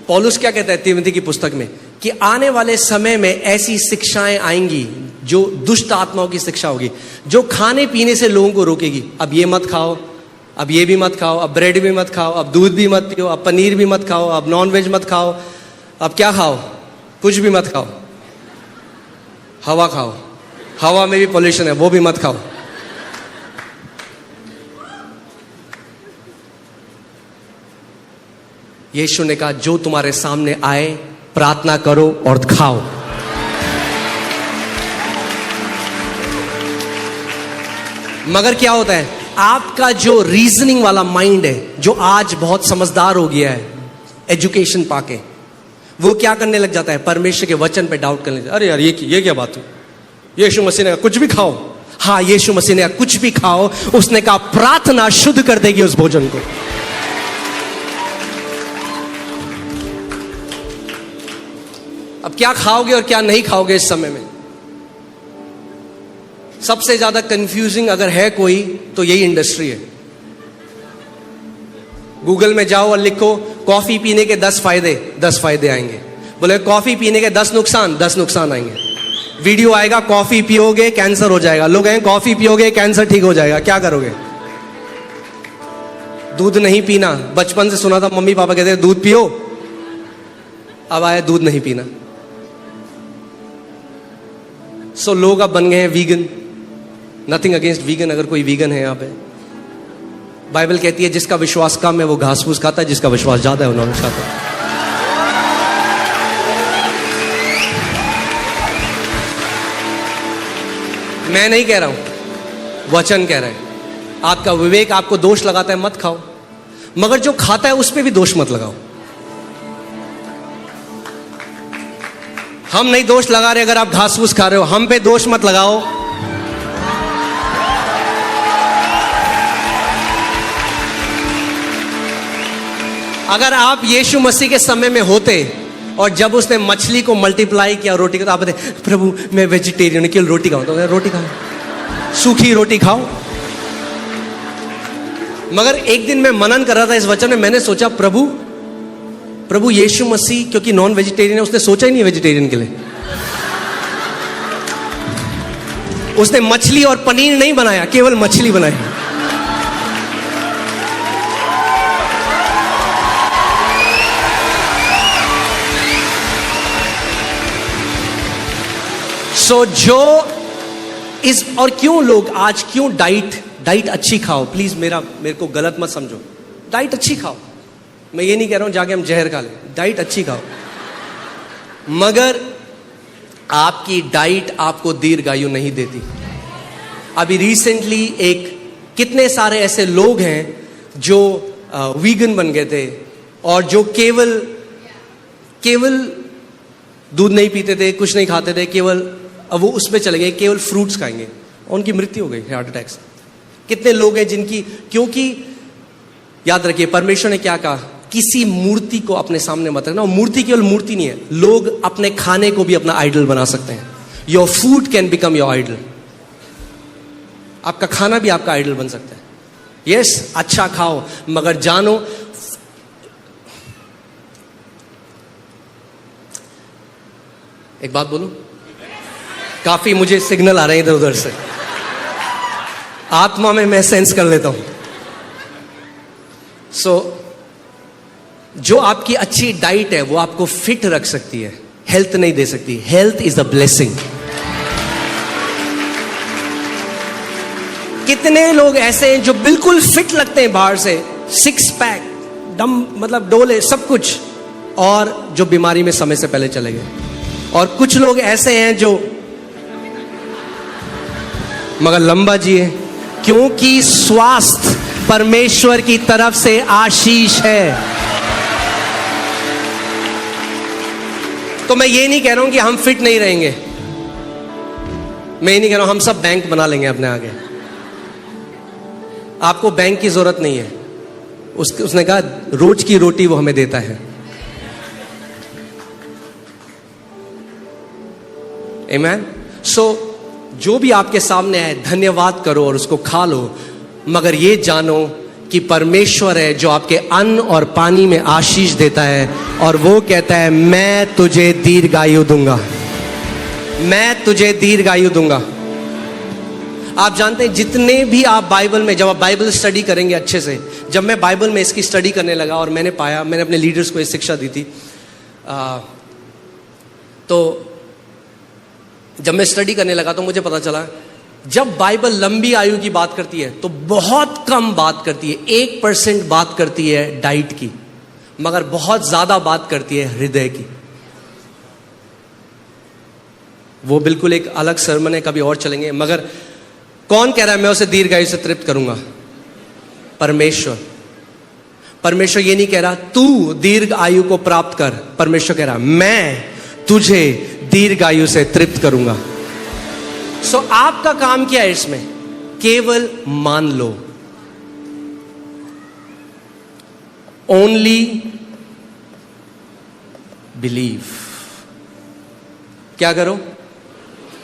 पौलुस क्या कहता है तीमुथी की पुस्तक में कि आने वाले समय में ऐसी शिक्षाएं आएंगी जो दुष्ट आत्माओं की शिक्षा होगी, जो खाने पीने से लोगों को रोकेगी। अब ये मत खाओ, अब ये भी मत खाओ, अब ब्रेड भी मत खाओ, अब दूध भी मत पियो, अब पनीर भी मत खाओ, अब नॉन वेज मत खाओ, अब क्या खाओ? कुछ भी मत खाओ, हवा खाओ, हवा में भी पॉल्यूशन है, वो भी मत खाओ। यीशु ने कहा जो तुम्हारे सामने आए प्रार्थना करो और खाओ। मगर क्या होता है, आपका जो रीजनिंग वाला माइंड है, जो आज बहुत समझदार हो गया है एजुकेशन पाके, वो क्या करने लग जाता है, परमेश्वर के वचन पे डाउट करने लगता है। अरे यार ये क्या बात हुई, यीशु मसीह ने कहा कुछ भी खाओ। हाँ, यीशु मसीह ने कहा कुछ भी खाओ, उसने कहा प्रार्थना शुद्ध कर देगी उस भोजन को। अब क्या खाओगे और क्या नहीं खाओगे इस समय में, सबसे ज्यादा कंफ्यूजिंग अगर है कोई तो यही इंडस्ट्री है। गूगल में जाओ और लिखो कॉफी पीने के 10 फायदे, 10 फायदे आएंगे। बोले कॉफी पीने के 10 नुकसान, 10 नुकसान आएंगे। वीडियो आएगा कॉफी पियोगे कैंसर हो जाएगा, लोग कहेंगे कॉफी पियोगे कैंसर ठीक हो जाएगा। क्या करोगे? दूध नहीं पीना, बचपन से सुना था मम्मी पापा कहते हैं दूध पियो, अब आया दूध नहीं पीना। सो लोग अब बन गए हैं वीगन। नथिंग अगेंस्ट वीगन, अगर कोई वीगन है यहाँ पे। बाइबल कहती है जिसका विश्वास कम है वो घास फूस खाता है, जिसका विश्वास ज्यादा है वो नॉनवेज खाता है। मैं नहीं कह रहा हूं, वचन कह रहा है। आपका विवेक आपको दोष लगाता है मत खाओ, मगर जो खाता है उस पे भी दोष मत लगाओ। हम नहीं दोष लगा रहे अगर आप घास फूस खा रहे हो, हम पे दोष मत लगाओ। अगर आप यीशु मसीह के समय में होते और जब उसने मछली को मल्टीप्लाई किया रोटी का, तो आप बताए प्रभु मैं वेजिटेरियन हूं, केवल रोटी खाऊं। तो रोटी खाओ, सूखी रोटी खाओ। मगर एक दिन मैं मनन कर रहा था इस वचन में, मैंने सोचा प्रभु यीशु मसीह क्योंकि नॉन वेजिटेरियन है, उसने सोचा ही नहीं वेजिटेरियन के लिए। उसने मछली और पनीर नहीं बनाया, केवल मछली बनाई। सो जो इस और क्यों लोग आज क्यों डाइट अच्छी खाओ, प्लीज मेरे को गलत मत समझो। डाइट अच्छी खाओ, मैं ये नहीं कह रहा हूं जाके हम जहर खा लें, डाइट अच्छी खाओ, मगर आपकी डाइट आपको दीर्घायु नहीं देती। अभी रिसेंटली कितने सारे ऐसे लोग हैं जो वीगन बन गए थे और जो केवल दूध नहीं पीते थे, कुछ नहीं खाते थे, केवल अब वो उसमें चले गए, केवल फ्रूट्स खाएंगे, उनकी मृत्यु हो गई हार्ट अटैक से। कितने लोग हैं जिनकी, क्योंकि याद रखिए परमेश्वर ने क्या कहा, किसी मूर्ति को अपने सामने मत रखना। मूर्ति केवल मूर्ति नहीं है, लोग अपने खाने को भी अपना आइडल बना सकते हैं। Your food can become your idol. आपका खाना भी आपका आइडल बन सकता है। यस, अच्छा खाओ, मगर जानो एक बात बोलूं, काफी मुझे सिग्नल आ रहे हैं इधर उधर से, आत्मा में मैं सेंस कर लेता हूं। जो आपकी अच्छी डाइट है वो आपको फिट रख सकती है, हेल्थ नहीं दे सकती। Health is the blessing. कितने लोग ऐसे हैं जो बिल्कुल फिट लगते हैं बाहर से, 6 पैक दम, मतलब डोले सब कुछ, और जो बीमारी में समय से पहले चले गए। और कुछ लोग ऐसे हैं जो मगर लंबा जिए, क्योंकि स्वास्थ्य परमेश्वर की तरफ से आशीष है। तो मैं ये नहीं कह रहा हूं कि हम फिट नहीं रहेंगे, मैं ये नहीं कह रहा हूं हम सब बैंक बना लेंगे अपने आगे। आपको बैंक की जरूरत नहीं है। उसने कहा रोज की रोटी वो हमें देता है। आमीन। सो जो भी आपके सामने है धन्यवाद करो और उसको खा लो, मगर ये जानो कि परमेश्वर है जो आपके अन्न और पानी में आशीष देता है, और वो कहता है मैं तुझे दीर्घायु दूंगा, मैं तुझे दीर्घायु दूंगा। आप जानते हैं जितने भी आप बाइबल में, जब आप बाइबल स्टडी करेंगे अच्छे से, जब मैं बाइबल में इसकी स्टडी करने लगा और मैंने पाया, मैंने अपने लीडर्स को ये शिक्षा दी थी, तो जब मैं स्टडी करने लगा तो मुझे पता चला जब बाइबल लंबी आयु की बात करती है तो बहुत कम बात करती है, 1% बात करती है डाइट की, मगर बहुत ज्यादा बात करती है हृदय की। वो बिल्कुल एक अलग सर्मन है, कभी और चलेंगे। मगर कौन कह रहा है मैं उसे दीर्घायु से तृप्त करूंगा? परमेश्वर। परमेश्वर ये नहीं कह रहा तू दीर्घ आयु को प्राप्त कर, परमेश्वर कह रहा मैं तुझे दीर्घ आयु से तृप्त करूंगा। सो आपका काम क्या है इसमें? केवल मान लो। Only believe. क्या करो?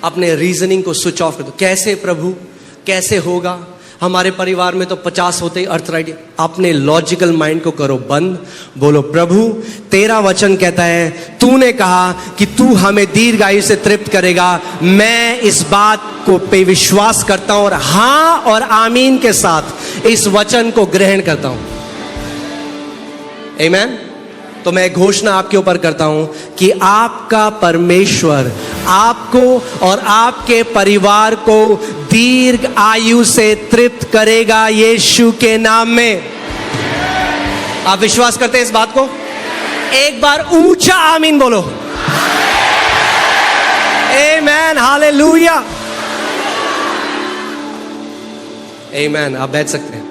अपने रीजनिंग को स्विच ऑफ कर दो। कैसे प्रभु, कैसे होगा? हमारे परिवार में तो 50 होते ही अर्थराइटिस। अपने लॉजिकल माइंड को करो बंद, बोलो प्रभु तेरा वचन कहता है, तूने कहा कि तू हमें दीर्घ आयु से तृप्त करेगा। मैं इस बात को पे विश्वास करता हूं और हां और आमीन के साथ इस वचन को ग्रहण करता हूं। आमीन। तो मैं घोषणा आपके ऊपर करता हूं कि आपका परमेश्वर आपको और आपके परिवार को दीर्घ आयु से तृप्त करेगा यीशु के नाम में। आप विश्वास करते हैं इस बात को? एक बार ऊंचा आमीन बोलो। आमेन, हालेलुया, आमेन। आप बैठ सकते हैं।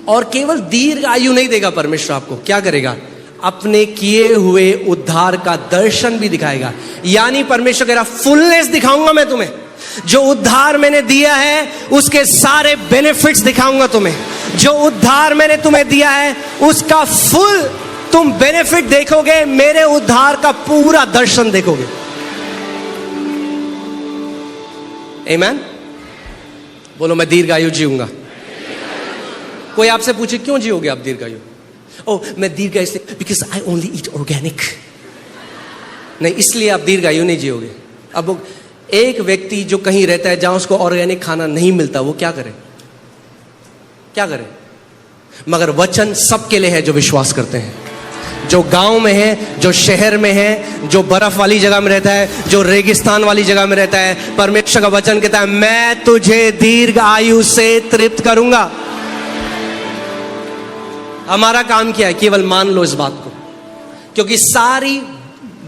और केवल दीर्घ आयु नहीं देगा परमेश्वर आपको, क्या करेगा? अपने किए हुए उद्धार का दर्शन भी दिखाएगा। यानी परमेश्वर कह रहा फुलनेस दिखाऊंगा मैं तुम्हें। जो उद्धार मैंने दिया है उसके सारे बेनिफिट्स दिखाऊंगा तुम्हें। जो उद्धार मैंने तुम्हें दिया है उसका फुल तुम बेनिफिट देखोगे, मेरे उद्धार का पूरा दर्शन देखोगे। आमीन। बोलो मैं दीर्घायु जीऊंगा। कोई आपसे पूछे क्यों जियोगे आप दीर्घायु? ओ मैं दीर्घायु से because I only eat organic. नहीं, इसलिए आप दीर्घायु नहीं जियोगे। अब एक व्यक्ति जो कहीं रहता है जहां उसको ऑर्गेनिक खाना नहीं मिलता, वो क्या करे? क्या करे? मगर वचन सबके लिए है जो विश्वास करते हैं। जो गांव में है, जो शहर में है, जो बर्फ वाली जगह में रहता है, जो रेगिस्तान वाली जगह में रहता है, परमेश्वर का वचन कहता है मैं तुझे दीर्घ आयु से तृप्त करूंगा। हमारा काम क्या है? केवल मान लो इस बात को, क्योंकि सारी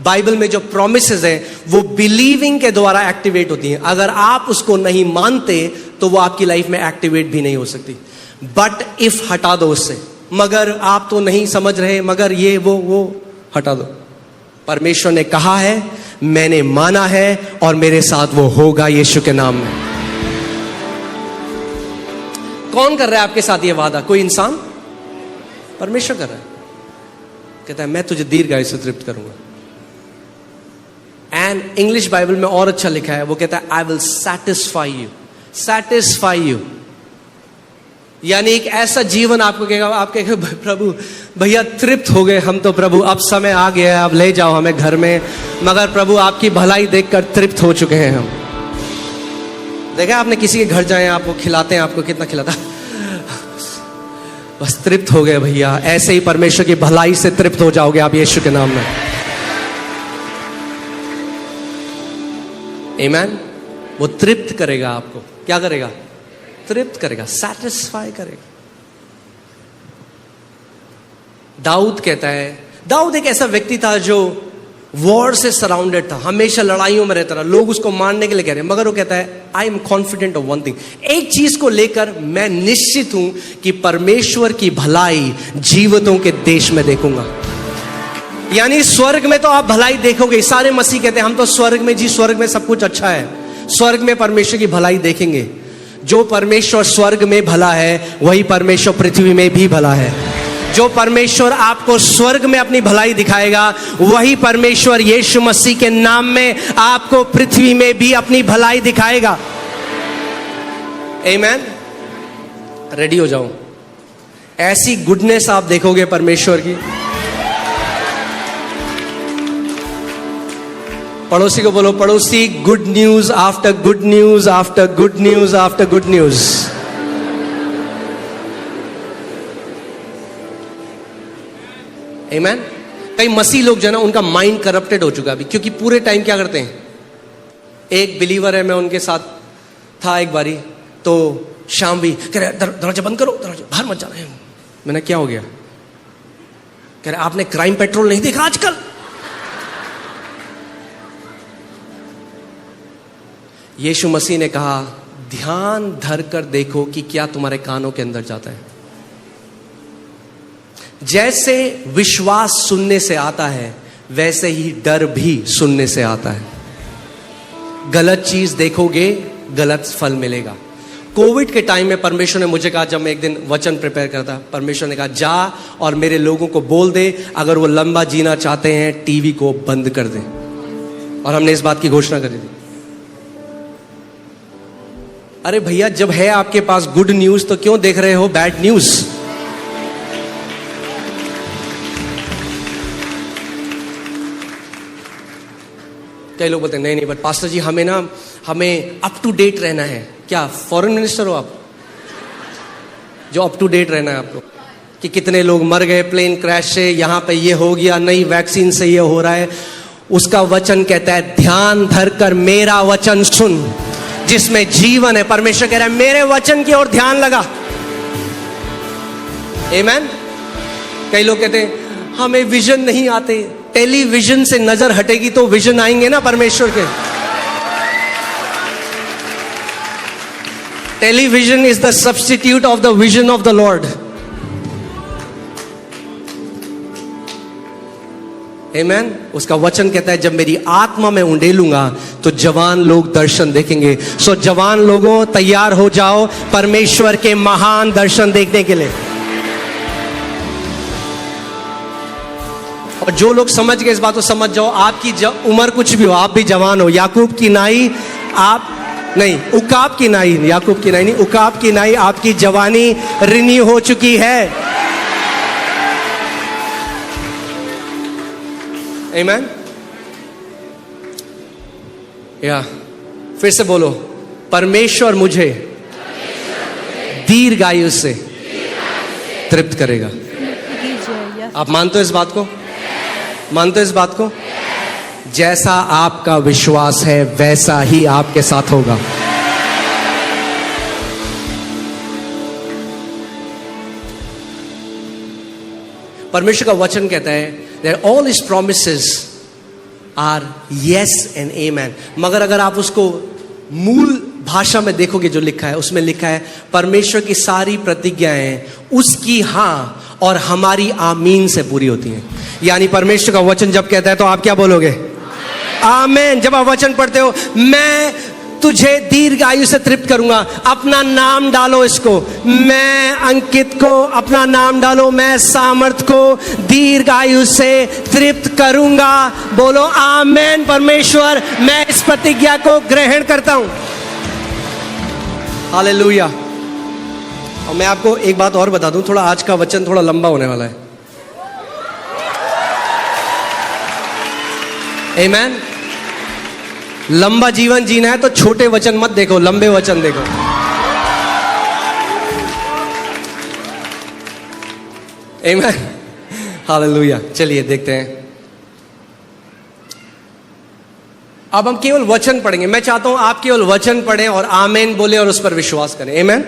बाइबल में जो प्रोमिसेस हैं वो बिलीविंग के द्वारा एक्टिवेट होती हैं। अगर आप उसको नहीं मानते तो वो आपकी लाइफ में एक्टिवेट भी नहीं हो सकती। बट इफ हटा दो उससे, मगर आप तो नहीं समझ रहे, मगर ये वो हटा दो। परमेश्वर ने कहा है, मैंने माना है और मेरे साथ वो होगा यीशु के नाम में। कौन कर रहा है आपके साथ ये वादा? कोई इंसान? परमेश्वर कर रहा है। कहता है मैं तुझे दीर्घायु से तृप्त करूंगा। एंड इंग्लिश बाइबल में और अच्छा लिखा है, वो कहता है I will satisfy you. Satisfy you यानी एक ऐसा जीवन आपको कहेगा, आप कहेंगे प्रभु भैया तृप्त हो गए हम तो, प्रभु अब समय आ गया है, अब ले जाओ हमें घर में। मगर प्रभु आपकी भलाई देखकर तृप्त हो चुके हैं हम। देखा आपने किसी के घर जाए, आपको खिलाते हैं, आपको कितना खिलाता, बस तृप्त हो गए भैया। ऐसे ही परमेश्वर की भलाई से तृप्त हो जाओगे आप यीशु के नाम में। आमीन। वो तृप्त करेगा आपको। क्या करेगा? तृप्त करेगा, सैटिस्फाई करेगा। दाऊद कहता है, दाऊद एक ऐसा व्यक्ति था जो वॉर से सराउंडेड था, हमेशा लड़ाइयों में रहता था, लोग उसको मारने के लिए कह रहे हैं, मगर वो कहता है I am confident of one thing, एक चीज को लेकर मैं निश्चित हूं कि परमेश्वर की भलाई जीवितों के देश में देखूंगा। यानी स्वर्ग में तो आप भलाई देखोगे। सारे मसीह कहते हैं हम तो स्वर्ग में जी, स्वर्ग में सब कुछ अच्छा है, स्वर्ग में परमेश्वर की भलाई देखेंगे। जो परमेश्वर स्वर्ग में भला है वही परमेश्वर पृथ्वी में भी भला है। जो परमेश्वर आपको स्वर्ग में अपनी भलाई दिखाएगा वही परमेश्वर यीशु मसीह के नाम में आपको पृथ्वी में भी अपनी भलाई दिखाएगा। आमीन। रेडी हो जाओ, ऐसी गुडनेस आप देखोगे परमेश्वर की। पड़ोसी को बोलो, पड़ोसी good news after good news after good news after good news. आमीन। कई मसीह लोग जो है ना, उनका माइंड करप्टेड हो चुका है अभी, क्योंकि पूरे टाइम क्या करते हैं। एक बिलीवर है, मैं उनके साथ था एक बारी, तो शाम भी कह रहे दरवाजा बंद करो, दरवाजा बाहर मत जाना है। मैंने क्या हो गया? कह रहे आपने क्राइम पेट्रोल नहीं देखा आजकल? यीशु मसीह ने कहा ध्यान धर कर देखो कि क्या तुम्हारे कानों के अंदर जाता है। जैसे विश्वास सुनने से आता है, वैसे ही डर भी सुनने से आता है। गलत चीज देखोगे, गलत फल मिलेगा। कोविड के टाइम में परमेश्वर ने मुझे कहा, जब मैं एक दिन वचन प्रिपेयर करता, परमेश्वर ने कहा जा और मेरे लोगों को बोल दे, अगर वो लंबा जीना चाहते हैं टीवी को बंद कर दें। और हमने इस बात की घोषणा करी थी। अरे भैया, जब है आपके पास गुड न्यूज तो क्यों देख रहे हो बैड न्यूज? कई लोग बोलते हैं नहीं बट पास्टर जी हमें अप टू डेट रहना है। क्या फॉरेन मिनिस्टर हो आप जो अप टू डेट रहना है आपको? कि कितने लोग मर गए प्लेन क्रैश से, यहां पे ये हो गया, नई वैक्सीन से ये हो रहा है। उसका वचन कहता है ध्यान धर कर मेरा वचन सुन जिसमें जीवन है। परमेश्वर कह रहा है मेरे वचन की ओर ध्यान लगा। आमीन। कई लोग कहते हैं हमें विजन नहीं आते। टेलीविजन से नजर हटेगी तो विजन आएंगे ना परमेश्वर के। Television is the substitute of the vision of the Lord. आमीन। उसका वचन कहता है जब मेरी आत्मा में उंडेलूंगा तो जवान लोग दर्शन देखेंगे। सो जवान लोगों तैयार हो जाओ परमेश्वर के महान दर्शन देखने के लिए। और जो लोग समझ गए इस बात को समझ जाओ, आपकी उम्र कुछ भी हो, आप भी जवान हो। याकूब की नाई आप नहीं, उकाब की नाई, याकूब की नाई नहीं, उकाब की नाई आपकी जवानी रिन्यू हो चुकी है। आमीन। या फिर से बोलो, परमेश्वर मुझे दीर्घायु से तृप्त करेगा। आप मानते हो इस बात को? मानते हो इस बात को? जैसा आपका विश्वास है वैसा ही आपके साथ होगा। परमेश्वर का वचन कहता है that all his promises are yes and amen। मगर अगर आप उसको मूल भाषा में देखोगे जो लिखा है, उसमें लिखा है परमेश्वर की सारी प्रतिज्ञाएं उसकी हाँ और हमारी आमीन से पूरी होती हैं। यानी परमेश्वर का वचन जब कहता है तो आप क्या बोलोगे? आमीन। जब आप वचन पढ़ते हो, मैं तुझे दीर्घ आयु से तृप्त करूंगा, अपना नाम डालो इसको। मैं अंकित को अपना नाम डालो, मैं सामर्थ को दीर्घ आयु से तृप्त करूंगा। बोलो आमीन। परमेश्वर मैं इस प्रतिज्ञा को ग्रहण करता हूं। हालेलुया। और मैं आपको एक बात और बता दूं, थोड़ा आज का वचन थोड़ा लंबा होने वाला है। आमीन। लंबा जीवन जीना है तो छोटे वचन मत देखो, लंबे वचन देखो। आमीन। हालेलुया। चलिए देखते हैं। अब हम केवल वचन पढ़ेंगे। मैं चाहता हूं आप केवल वचन पढ़ें और आमीन बोले और उस पर विश्वास करें। आमीन।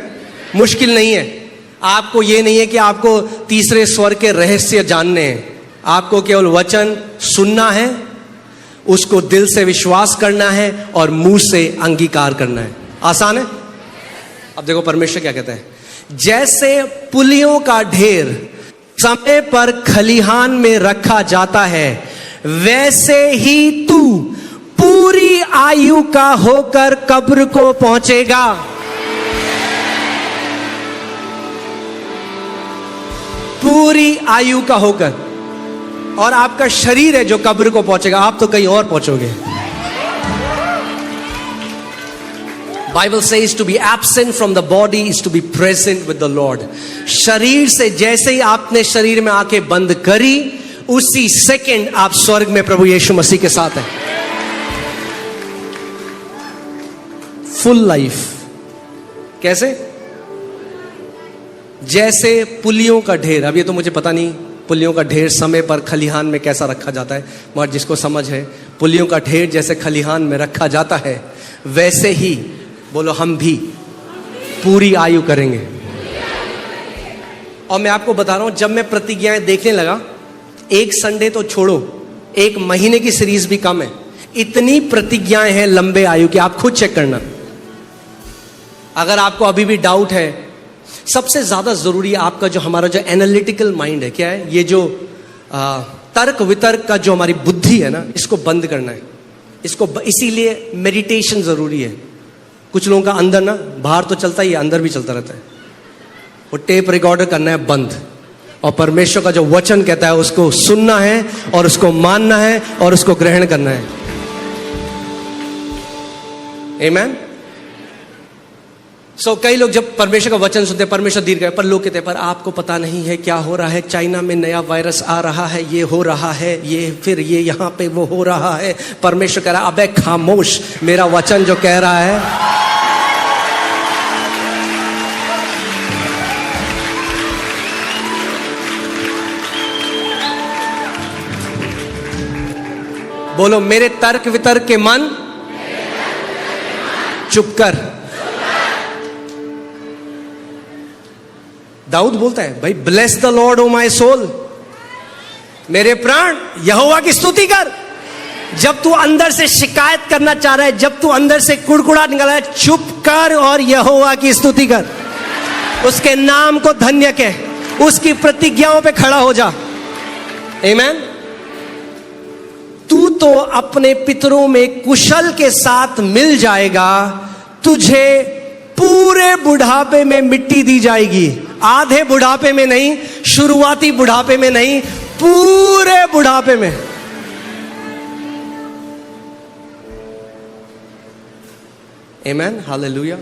मुश्किल नहीं है। आपको यह नहीं है कि आपको तीसरे स्वर के रहस्य जानने हैं। आपको केवल वचन सुनना है, उसको दिल से विश्वास करना है और मुंह से अंगीकार करना है। आसान है। अब देखो परमेश्वर क्या कहता है। जैसे पुलियों का ढेर समय पर खलिहान में रखा जाता है, वैसे ही तू पूरी आयु का होकर कब्र को पहुंचेगा। पूरी आयु का होकर। और आपका शरीर है जो कब्र को पहुंचेगा, आप तो कहीं और पहुंचोगे। Bible says to be absent from the body is to be present with the Lord. शरीर से जैसे ही आपने शरीर में आंखें बंद करी, उसी सेकंड आप स्वर्ग में प्रभु यीशु मसीह के साथ हैं। Full life. कैसे? जैसे पुलियों का ढेर। अब ये तो मुझे पता नहीं पुलियों का ढेर समय पर खलिहान में कैसा रखा जाता है, मगर जिसको समझ है, पुलियों का ढेर जैसे खलिहान में रखा जाता है, वैसे ही बोलो हम भी पूरी आयु करेंगे। और मैं आपको बता रहा हूं, जब मैं प्रतिज्ञाएं देखने लगा, एक संडे तो छोड़ो, एक महीने की सीरीज भी कम है, इतनी प्रतिज्ञाएं हैं लंबे आयु की, आप खुद चेक करना। अगर आपको अभी भी डाउट है, सबसे ज्यादा जरूरी आपका जो हमारा जो एनालिटिकल माइंड है, क्या है, ये जो तर्क वितर्क का जो हमारी बुद्धि है ना, इसको बंद करना है। इसको इसीलिए मेडिटेशन जरूरी है। कुछ लोगों का अंदर ना, बाहर तो चलता ही है, अंदर भी चलता रहता है। वो टेप रिकॉर्डर करना है बंद, और परमेश्वर का जो वचन कहता है उसको सुनना है और उसको मानना है और उसको ग्रहण करना है। आमीन। सो कई लोग जब परमेश्वर का वचन सुनते हैं, परमेश्वर दीर्घ है, पर लोग कहते हैं पर आपको पता नहीं है क्या हो रहा है, चाइना में नया वायरस आ रहा है, ये हो रहा है, ये फिर ये यहां पे वो हो रहा है। परमेश्वर कह रहा है अबे खामोश, मेरा वचन जो कह रहा है बोलो, मेरे तर्क वितर्क के मन चुप कर। दाऊद बोलता है भाई, bless the Lord O my soul, मेरे प्राण यहोवा की स्तुति कर। जब तू अंदर से शिकायत करना चाह रहा है, जब तू अंदर से कुड़कुड़ा निकाला है, चुप कर और यहोवा की स्तुति कर। उसके नाम को धन्य कह, उसकी प्रतिज्ञाओं पे खड़ा हो जा। आमीन। तू तो अपने पितरों में कुशल के साथ मिल जाएगा, तुझे पूरे बुढ़ापे में मिट्टी दी जाएगी। आधे बुढ़ापे में नहीं, शुरुआती बुढ़ापे में नहीं, पूरे बुढ़ापे में। आमीन, हालेलुया।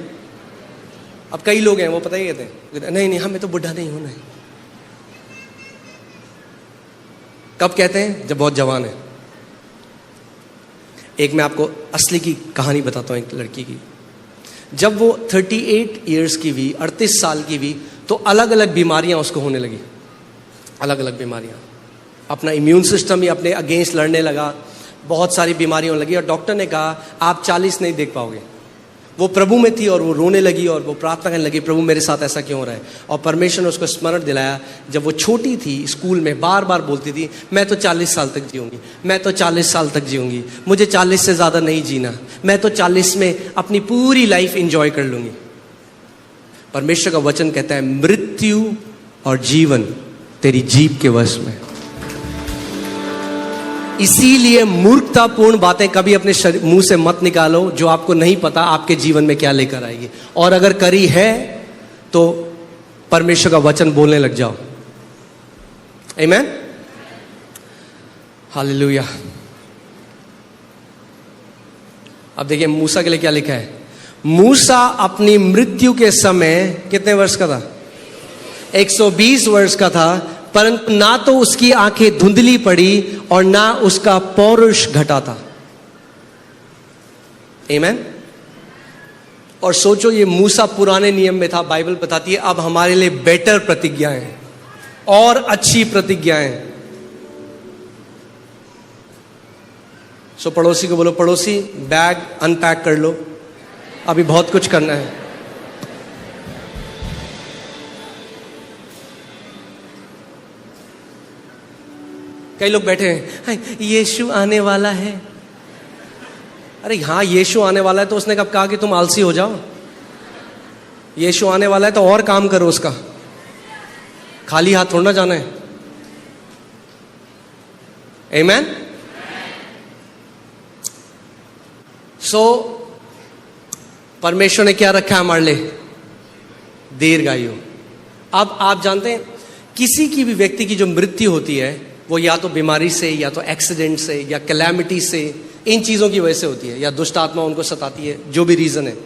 अब कई लोग हैं वो पता ही कहते हैं नहीं नहीं हमें तो बुढ़ा नहीं होना है। कब कहते हैं? जब बहुत जवान है। एक मैं आपको असली की कहानी बताता हूं, एक लड़की की। जब वो 38 इयर्स की हुई, 38 साल की हुई, तो अलग अलग बीमारियां उसको होने लगी, अलग अलग बीमारियां। अपना इम्यून सिस्टम ही अपने अगेंस्ट लड़ने लगा, बहुत सारी बीमारियां होने लगी। और डॉक्टर ने कहा आप 40 नहीं देख पाओगे। वो प्रभु में थी और वो रोने लगी और वो प्रार्थना करने लगी, प्रभु मेरे साथ ऐसा क्यों हो रहा है। और परमेश्वर ने उसको स्मरण दिलाया, जब वो छोटी थी स्कूल में बार बार बोलती थी मैं तो 40 साल तक जीऊंगी, मैं तो 40 साल तक जीऊंगी, मुझे 40 से ज़्यादा नहीं जीना, मैं तो 40 में अपनी पूरी लाइफ इंजॉय कर लूंगी। परमेश्वर का वचन कहता है मृत्यु और जीवन तेरी जीभ के वश में। इसीलिए मूर्खतापूर्ण बातें कभी अपने मुंह से मत निकालो, जो आपको नहीं पता आपके जीवन में क्या लेकर आएगी। और अगर करी है तो परमेश्वर का वचन बोलने लग जाओ। आमीन, हालेलुया। अब देखिए मूसा के लिए क्या लिखा है। मूसा अपनी मृत्यु के समय कितने वर्ष का था? 120 वर्ष का था, परंतु ना तो उसकी आंखें धुंधली पड़ी और ना उसका पौरुष घटा था। आमीन। और सोचो ये मूसा पुराने नियम में था, बाइबल बताती है अब हमारे लिए बेटर प्रतिज्ञाएं और अच्छी प्रतिज्ञाएं। सो पड़ोसी को बोलो, पड़ोसी बैग अनपैक कर लो, अभी बहुत कुछ करना है। कई लोग बैठे हैं यीशु आने वाला है। अरे हाँ यीशु आने वाला है, तो उसने कब कहा कि तुम आलसी हो जाओ? यीशु आने वाला है तो और काम करो उसका, खाली हाथ थोड़ा जाना है। आमीन। सो परमेश्वर ने क्या रखा है हमारे लिए? दीर्घायु। अब आप जानते हैं किसी की भी व्यक्ति की जो मृत्यु होती है वो या तो बीमारी से, या तो एक्सीडेंट से, या कैलेमिटी से, इन चीज़ों की वजह से होती है, या दुष्ट आत्मा उनको सताती है, जो भी रीज़न है।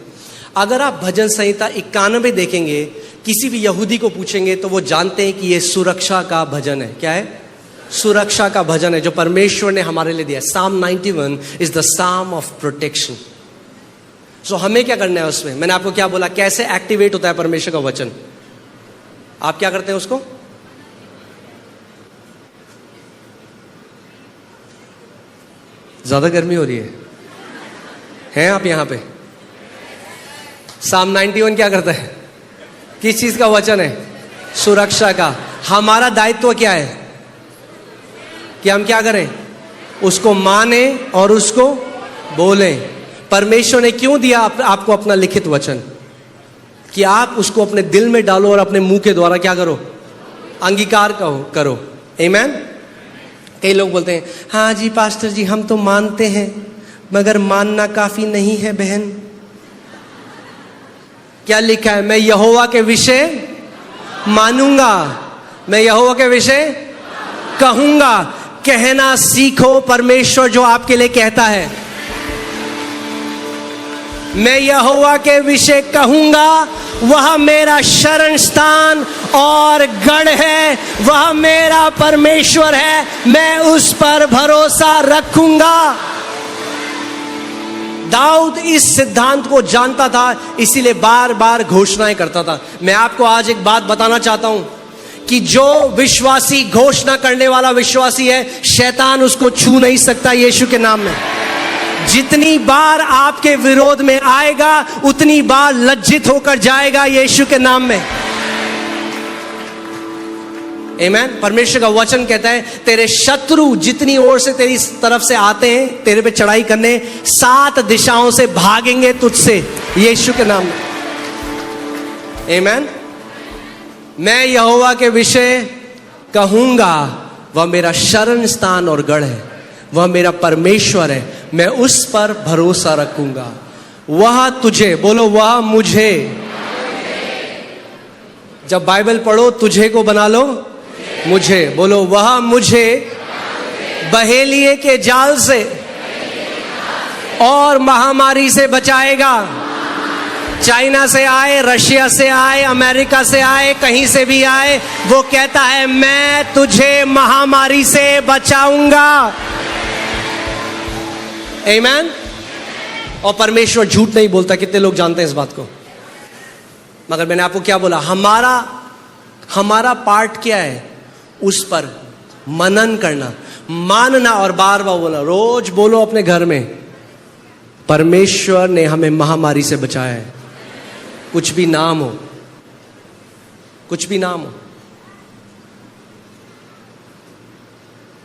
अगर आप भजन संहिता 91 देखेंगे, किसी भी यहूदी को पूछेंगे तो वो जानते हैं कि ये सुरक्षा का भजन है। क्या है? सुरक्षा का भजन है जो परमेश्वर ने हमारे लिए दिया। Psalm 91 is the Psalm of protection. So हमें क्या करना है उसमें? मैंने आपको क्या बोला, कैसे एक्टिवेट होता है परमेश्वर का वचन? आप क्या करते हैं उसको? ज्यादा गर्मी हो रही है? हैं आप यहां पे? साम 91 क्या करता है? किस चीज का वचन है? सुरक्षा का। हमारा दायित्व क्या है कि हम क्या करें? उसको माने और उसको बोलें। परमेश्वर ने क्यों दिया आपको अपना लिखित वचन? कि आप उसको अपने दिल में डालो और अपने मुंह के द्वारा क्या करो? अंगीकार करो। आमीन। कई लोग बोलते हैं, हाँ जी पास्टर जी हम तो मानते हैं, मगर मानना काफी नहीं है बहन। क्या लिखा है? मैं यहोवा के विषय मानूंगा, मैं यहोवा के विषय कहूंगा। कहना सीखो परमेश्वर जो आपके लिए कहता है। मैं यहोवा के विषय कहूंगा, वह मेरा शरण स्थान और गढ़ है, वह मेरा परमेश्वर है, मैं उस पर भरोसा रखूंगा। दाऊद इस सिद्धांत को जानता था, इसीलिए बार बार घोषणाएं करता था। मैं आपको आज एक बात बताना चाहता हूं कि जो विश्वासी घोषणा करने वाला विश्वासी है, शैतान उसको छू नहीं सकता यीशु के नाम में। जितनी बार आपके विरोध में आएगा उतनी बार लज्जित होकर जाएगा यीशु के नाम में। आमीन। परमेश्वर का वचन कहता है, तेरे शत्रु जितनी ओर से तेरी तरफ से आते हैं तेरे पे चढ़ाई करने, 7 दिशाओं से भागेंगे तुझसे यीशु के नाम में। आमीन। मैं यहोवा के विषय कहूंगा, वह मेरा शरण स्थान और गढ़ है, वह मेरा परमेश्वर है, मैं उस पर भरोसा रखूंगा। वह तुझे, बोलो वह मुझे। जब बाइबल पढ़ो तुझे को बना लो मुझे। बोलो वह मुझे बहेलिए के जाल से और महामारी से बचाएगा। चाइना से आए, रशिया से आए, अमेरिका से आए, कहीं से भी आए, वो कहता है मैं तुझे महामारी से बचाऊंगा। आमीन। और परमेश्वर झूठ नहीं बोलता। कितने लोग जानते हैं इस बात को? मगर मैंने आपको क्या बोला? हमारा पार्ट क्या है? उस पर मनन करना, मानना और बार बार बोलना। रोज बोलो अपने घर में, परमेश्वर ने हमें महामारी से बचाया है। कुछ भी नाम हो, कुछ भी नाम हो।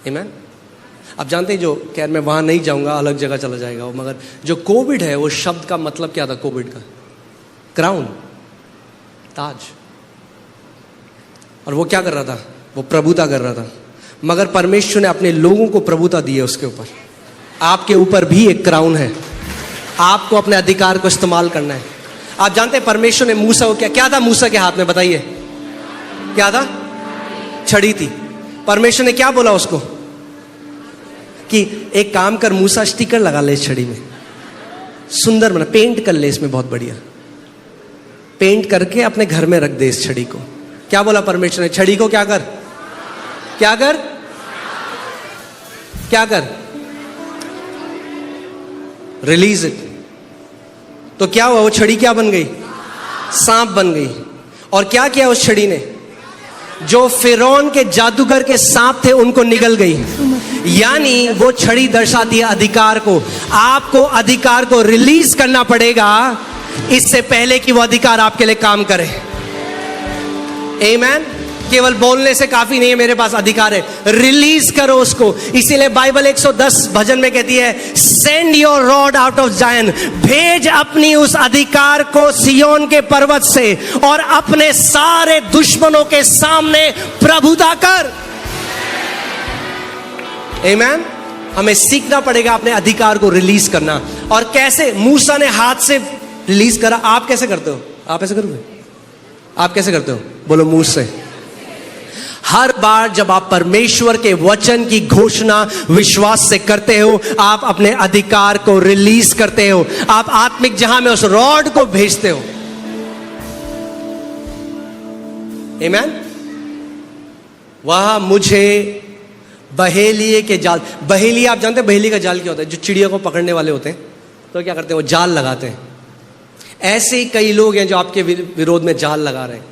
आमीन। आप जानते हैं, जो खैर मैं वहां नहीं जाऊंगा, अलग जगह चला जाएगा वो, मगर जो कोविड है, वो शब्द का मतलब क्या था? कोविड का क्राउन, ताज। और वो क्या कर रहा था? वो प्रभुता कर रहा था। मगर परमेश्वर ने अपने लोगों को प्रभुता दी है उसके ऊपर। आपके ऊपर भी एक क्राउन है, आपको अपने अधिकार को इस्तेमाल करना है। आप जानते हैं परमेश्वर ने मूसा को क्या था मूसा के हाथ में? बताइए क्या था? छड़ी थी। परमेश्वर ने क्या बोला उसको? कि एक काम कर मूसा, स्टिकर लगा ले इस छड़ी में, सुंदर बना, पेंट कर ले इसमें, बहुत बढ़िया पेंट करके अपने घर में रख दे इस छड़ी को। क्या बोला परमेश्वर ने? छड़ी को क्या कर? क्या कर? क्या कर? Release it. तो क्या हुआ? वो छड़ी क्या बन गई? सांप बन गई। और क्या किया उस छड़ी ने? जो फिरौन के जादूगर के सांप थे उनको निगल गई। यानी वो छड़ी दर्शाती है अधिकार को। आपको अधिकार को रिलीज करना पड़ेगा इससे पहले कि वो अधिकार आपके लिए काम करे। आमीन। केवल बोलने से काफी नहीं है मेरे पास अधिकार है, रिलीज करो उसको। इसीलिए बाइबल 110 भजन में कहती है, send your rod out of जायन, भेज अपनी उस अधिकार को सियोन के पर्वत से और अपने सारे दुश्मनों के सामने प्रभुता कर। आमीन। हमें सीखना पड़ेगा अपने अधिकार को रिलीज करना। और कैसे? मूसा ने हाथ से रिलीज करा। आप कैसे करते हो? आप ऐसे करोगे? आप कैसे करते हो? बोलो मुंह से। हर बार जब आप परमेश्वर के वचन की घोषणा विश्वास से करते हो, आप अपने अधिकार को रिलीज करते हो। आप आत्मिक जहां में उस रॉड को भेजते हो। आमीन। वह मुझे बहेलिए के जाल, बहेलिए आप जानते हैं बहेलिए का जाल क्या होता है? जो चिड़िया को पकड़ने वाले होते हैं, तो क्या करते हैं? वो जाल लगाते हैं। ऐसे ही कई लोग हैं जो आपके विरोध में जाल लगा रहे हैं,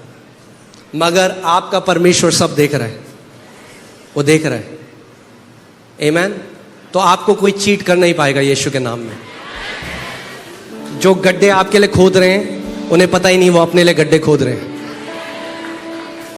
मगर आपका परमेश्वर सब देख रहा है, वो देख रहा है। आमीन। तो आपको कोई चीट कर नहीं पाएगा यीशु के नाम में। जो गड्ढे आपके लिए खोद रहे हैं उन्हें पता ही नहीं वो अपने लिए गड्ढे खोद रहे हैं।